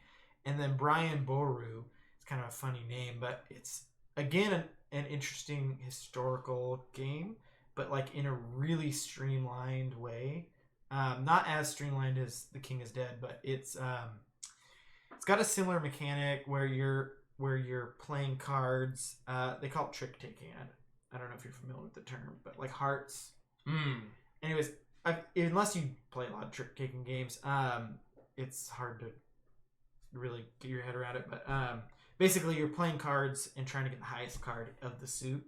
And then Brian Boru, it's kind of a funny name, but it's again an interesting historical game, but like in a really streamlined way. Not as streamlined as The King is Dead, but it's got a similar mechanic where you're playing cards. They call it trick taking. I don't know if you're familiar with the term, but like hearts. Anyways, unless you play a lot of trick taking games, it's hard to really get your head around it. But basically, you're playing cards and trying to get the highest card of the suit.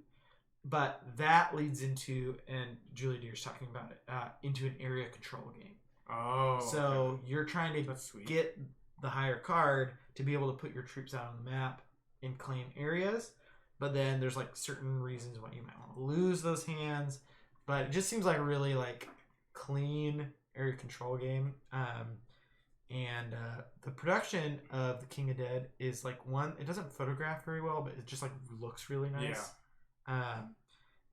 But that leads into, and Julie Deer's talking about it, into an area control game. Oh. So you're trying to get the higher card to be able to put your troops out on the map and claim areas. But then there's like certain reasons why you might want to lose those hands. But it just seems like a really like clean area control game. And the production of The King of Dead is like it doesn't photograph very well, but it just like looks really nice. Yeah.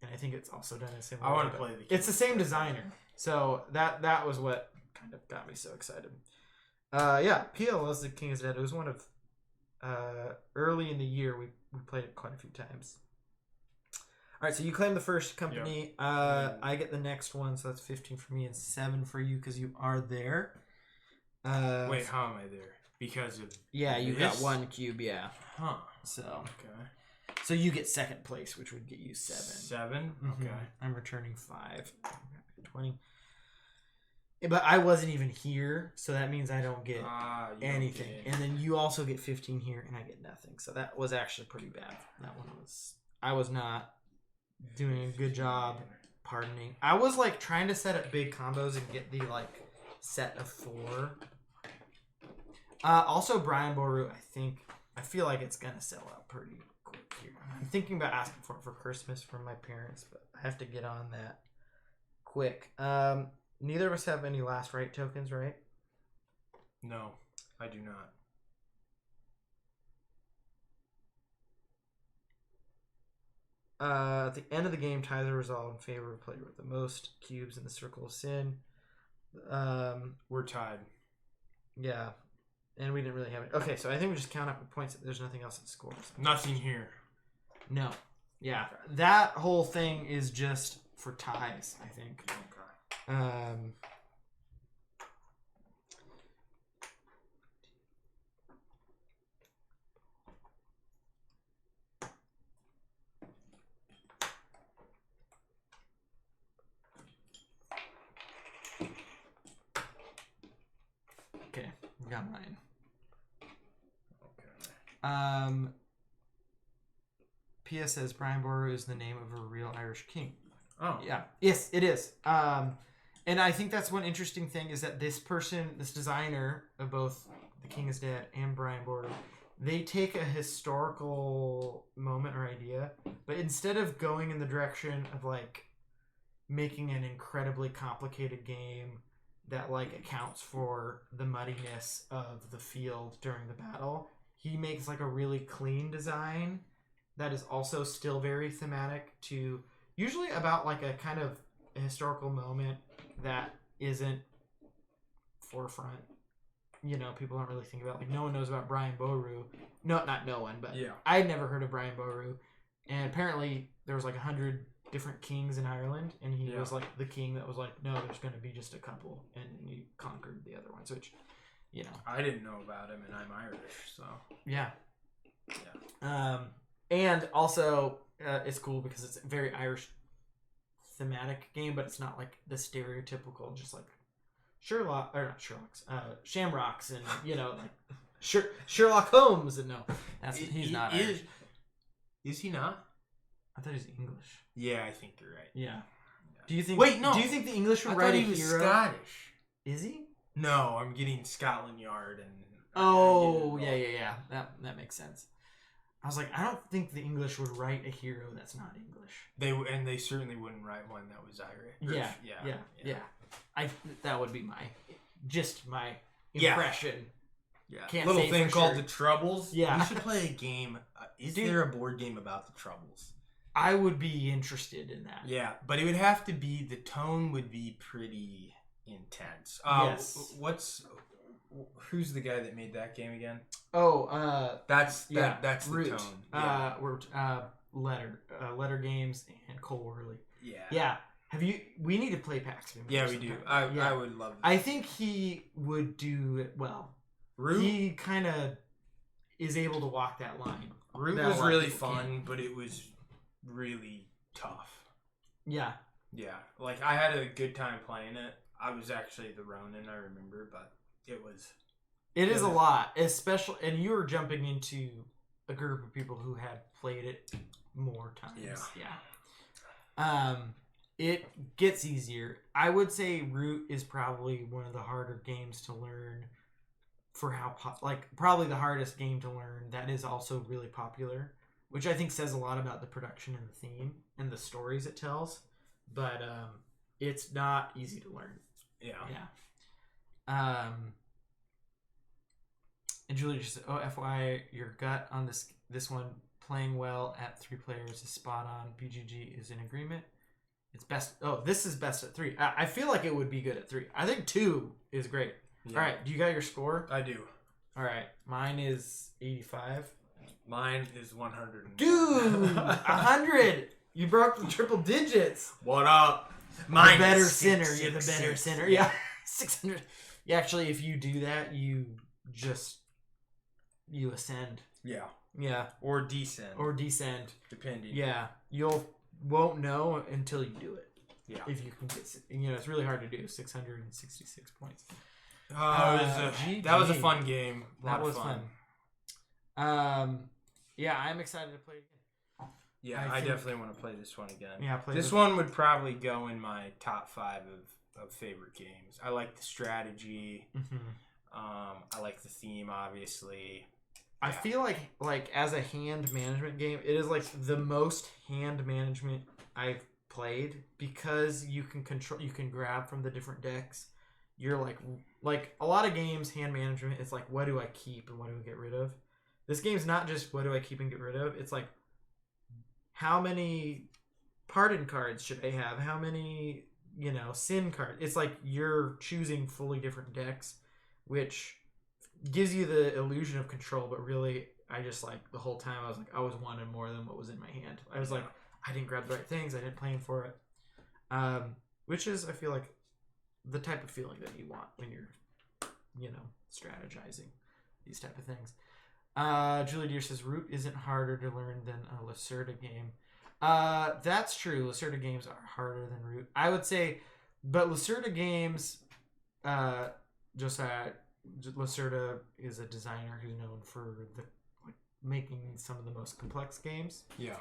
And I think it's also done in the same way. I want to play the King. It's the same designer. So that was what kind of got me so excited. Pia loves The King is Dead. It was one of early in the year we played it quite a few times. All right, so you claim the first company. Yep. I get the next one, so that's 15 for me and 7 for you because you are there. Wait, how am I there? Because of you got 1 cube, yeah. Huh. So okay. So you get second place, which would get you 7. 7? Mm-hmm. Okay. I'm returning 5. 20. But I wasn't even here, so that means I don't get anything. And then you also get 15 here, and I get nothing. So that was actually pretty bad. I was not doing a good job pardoning. I was like trying to set up big combos and get the like set of 4. Also, Brian Boru, I feel like it's gonna sell out pretty quick here. I'm thinking about asking for it for Christmas from my parents, but I have to get on that quick. Neither of us have any last right tokens, right? No, I do not. At the end of the game, ties are resolved in favor of the player with the most cubes in the circle of sin. We're tied. Yeah. And we didn't really have it. Okay, so I think we just count up the points. There's nothing else that scores. Nothing here. No. Yeah. That whole thing is just for ties, I think. Okay. Okay, got mine. Okay. P.S. says Brian Boru is the name of a real Irish king. Oh. Yeah. Yes, it is. And I think that's one interesting thing is that this person, this designer of both The King is Dead and Brian Boru, they take a historical moment or idea, but instead of going in the direction of like making an incredibly complicated game that like accounts for the muddiness of the field during the battle, he makes like a really clean design that is also still very thematic to usually about like a kind of a historical moment that isn't forefront. You know, people don't really think about, like, no one knows about Brian Boru. No, not no one, but yeah. I'd never heard of Brian Boru. And apparently there was like 100 different kings in Ireland, and he was like the king that was like, no, there's going to be just a couple, and he conquered the other ones, which, you know. I didn't know about him, and I'm Irish, so. Yeah. Yeah. And also, it's cool because it's a very Irish thematic game, but it's not like the stereotypical, just like Shamrocks, and, you know, like Sherlock Holmes, and no, he's not Irish. Is he not? I thought he was English. Yeah, I think you're right. Yeah. Do you think? Wait, no. Do you think the English would write a hero? Scottish. Is he? No, I'm getting Scotland Yard and. Oh, yeah. That makes sense. I was like, I don't think the English would write a hero that's not English. They certainly wouldn't write one that was Irish. Yeah. That would be my impression. Yeah. Can't Little say thing for called sure. The Troubles. Yeah. We should play a game. Is there a board game about The Troubles? I would be interested in that. Yeah, but it would have to be, the tone would be pretty intense. Yes. Who's the guy that made that game again? Oh, that's the Root. tone. Yeah. Letter Games and Cole Worley. Yeah. Yeah. We need to play PAX. Yeah, we do. I would love that. I think he would do it well. Root? He kind of is able to walk that line. Root was really fun, but it was really tough. Yeah. Yeah. Like, I had a good time playing it. I was actually the Ronin, I remember, but it is a lot, especially, and you were jumping into a group of people who had played it more times. Yeah. It gets easier. I would say Root is probably one of the harder games to learn for how probably the hardest game to learn that is also really popular, which I think says a lot about the production and the theme and the stories it tells. But it's not easy to learn. Yeah. And Julie just said, "Oh, FYI, your gut on this one playing well at 3 players is spot on. BGG is in agreement. It's best. Oh, this is best at 3. I feel like it would be good at 3. I think 2 is great. Yeah. All right, do you got your score? I do. All right, mine is 85. Mine is 100. Dude, 100. You broke the triple digits. What up? Mine the better is sinner. 6, You're the 6, better 6. sinner. Yeah, 600. Yeah, actually, if you do that, you ascend. Yeah. Yeah. Or descend. Depending. Yeah, won't know until you do it. Yeah. If you can get, it's really hard to do. 666 points. That was a fun game. That was fun. Yeah, I'm excited to play it again. Yeah, I definitely want to play this one again. Yeah, this one would probably go in my top 5 of favorite games. I like the strategy. Mm-hmm. I like the theme, obviously. I feel like as a hand management game, it is like the most hand management I've played because you can grab from the different decks. You're like a lot of games, hand management, it's like, what do I keep and what do I get rid of? This game's not just what do I keep and get rid of. It's like, how many pardon cards should I have? How many, sin cards? It's like you're choosing fully different decks, which gives you the illusion of control, but really, I just the whole time I was wanting more than what was in my hand. I was I didn't grab the right things. I didn't plan for it. Which is, I feel like, the type of feeling that you want when you're, strategizing these type of things. Julie Deer says, Root isn't harder to learn than a Lacerda game. That's true. Lacerda games are harder than Root. I would say, but Lacerda games, Lacerda is a designer who's known for making some of the most complex games. Yeah.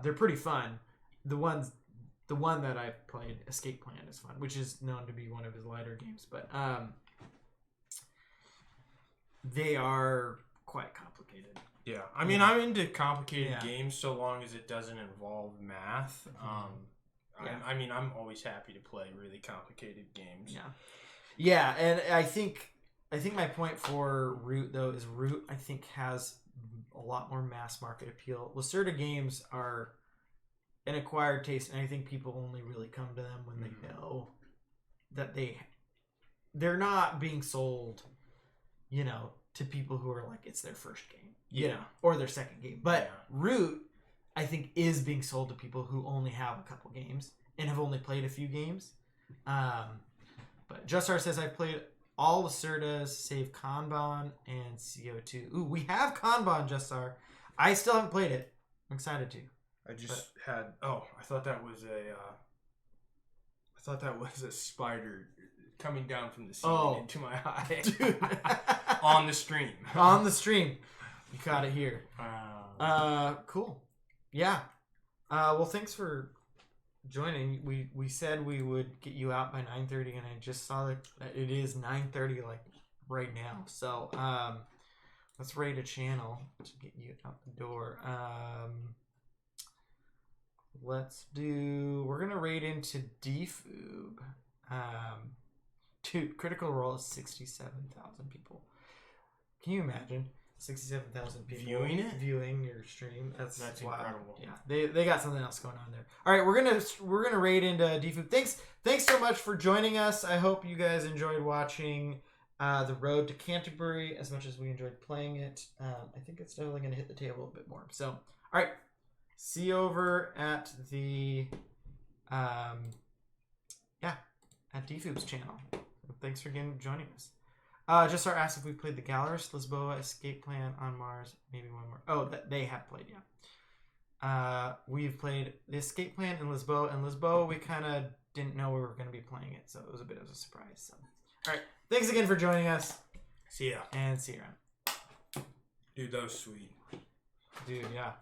They're pretty fun. The one that I've played, Escape Plan, is fun, which is known to be one of his lighter games, but they are quite complicated. Yeah, I mean, I'm into complicated games so long as it doesn't involve math. I'm always happy to play really complicated games. Yeah, and I think my point for Root though is Root I think has a lot more mass market appeal. Lacerda games are an acquired taste, and I think people only really come to them when they know that they're not being sold, to people who are it's their first game, or their second game. But Root, I think, is being sold to people who only have a couple games and have only played a few games. But Justar says, I've played all Lacerdas save Kanban and CO2. Ooh, we have Kanban, Justar. I still haven't played it. I'm excited to. I thought that was a spider coming down from the ceiling into my eye. Dude. On the stream. On the stream. You caught it here. Cool. Yeah. Well, thanks for joining. We said we would get you out by 9:30, and I just saw that it is 9:30 right now. So let's raid a channel to get you out the door. We're gonna raid into Defoob. Dude, Critical Role is 67,000 people. Can you imagine 67,000 people viewing your stream? That's incredible. Yeah, they got something else going on there. All right, we're gonna raid into Defoob. Thanks so much for joining us. I hope you guys enjoyed watching The Road to Canterbury as much as we enjoyed playing it. I think it's definitely gonna hit the table a bit more. So, all right. See you over at the at Defoob's channel. Thanks for joining us. Just asked if we played the Gallerist, Lisboa, Escape Plan on Mars, maybe one more. Oh, they have played, yeah. We've played the Escape Plan in Lisboa, and Lisboa we kind of didn't know we were going to be playing it, so it was a bit of a surprise. So, all right, thanks again for joining us. See ya. And see you around. Dude, that was sweet. Dude, yeah.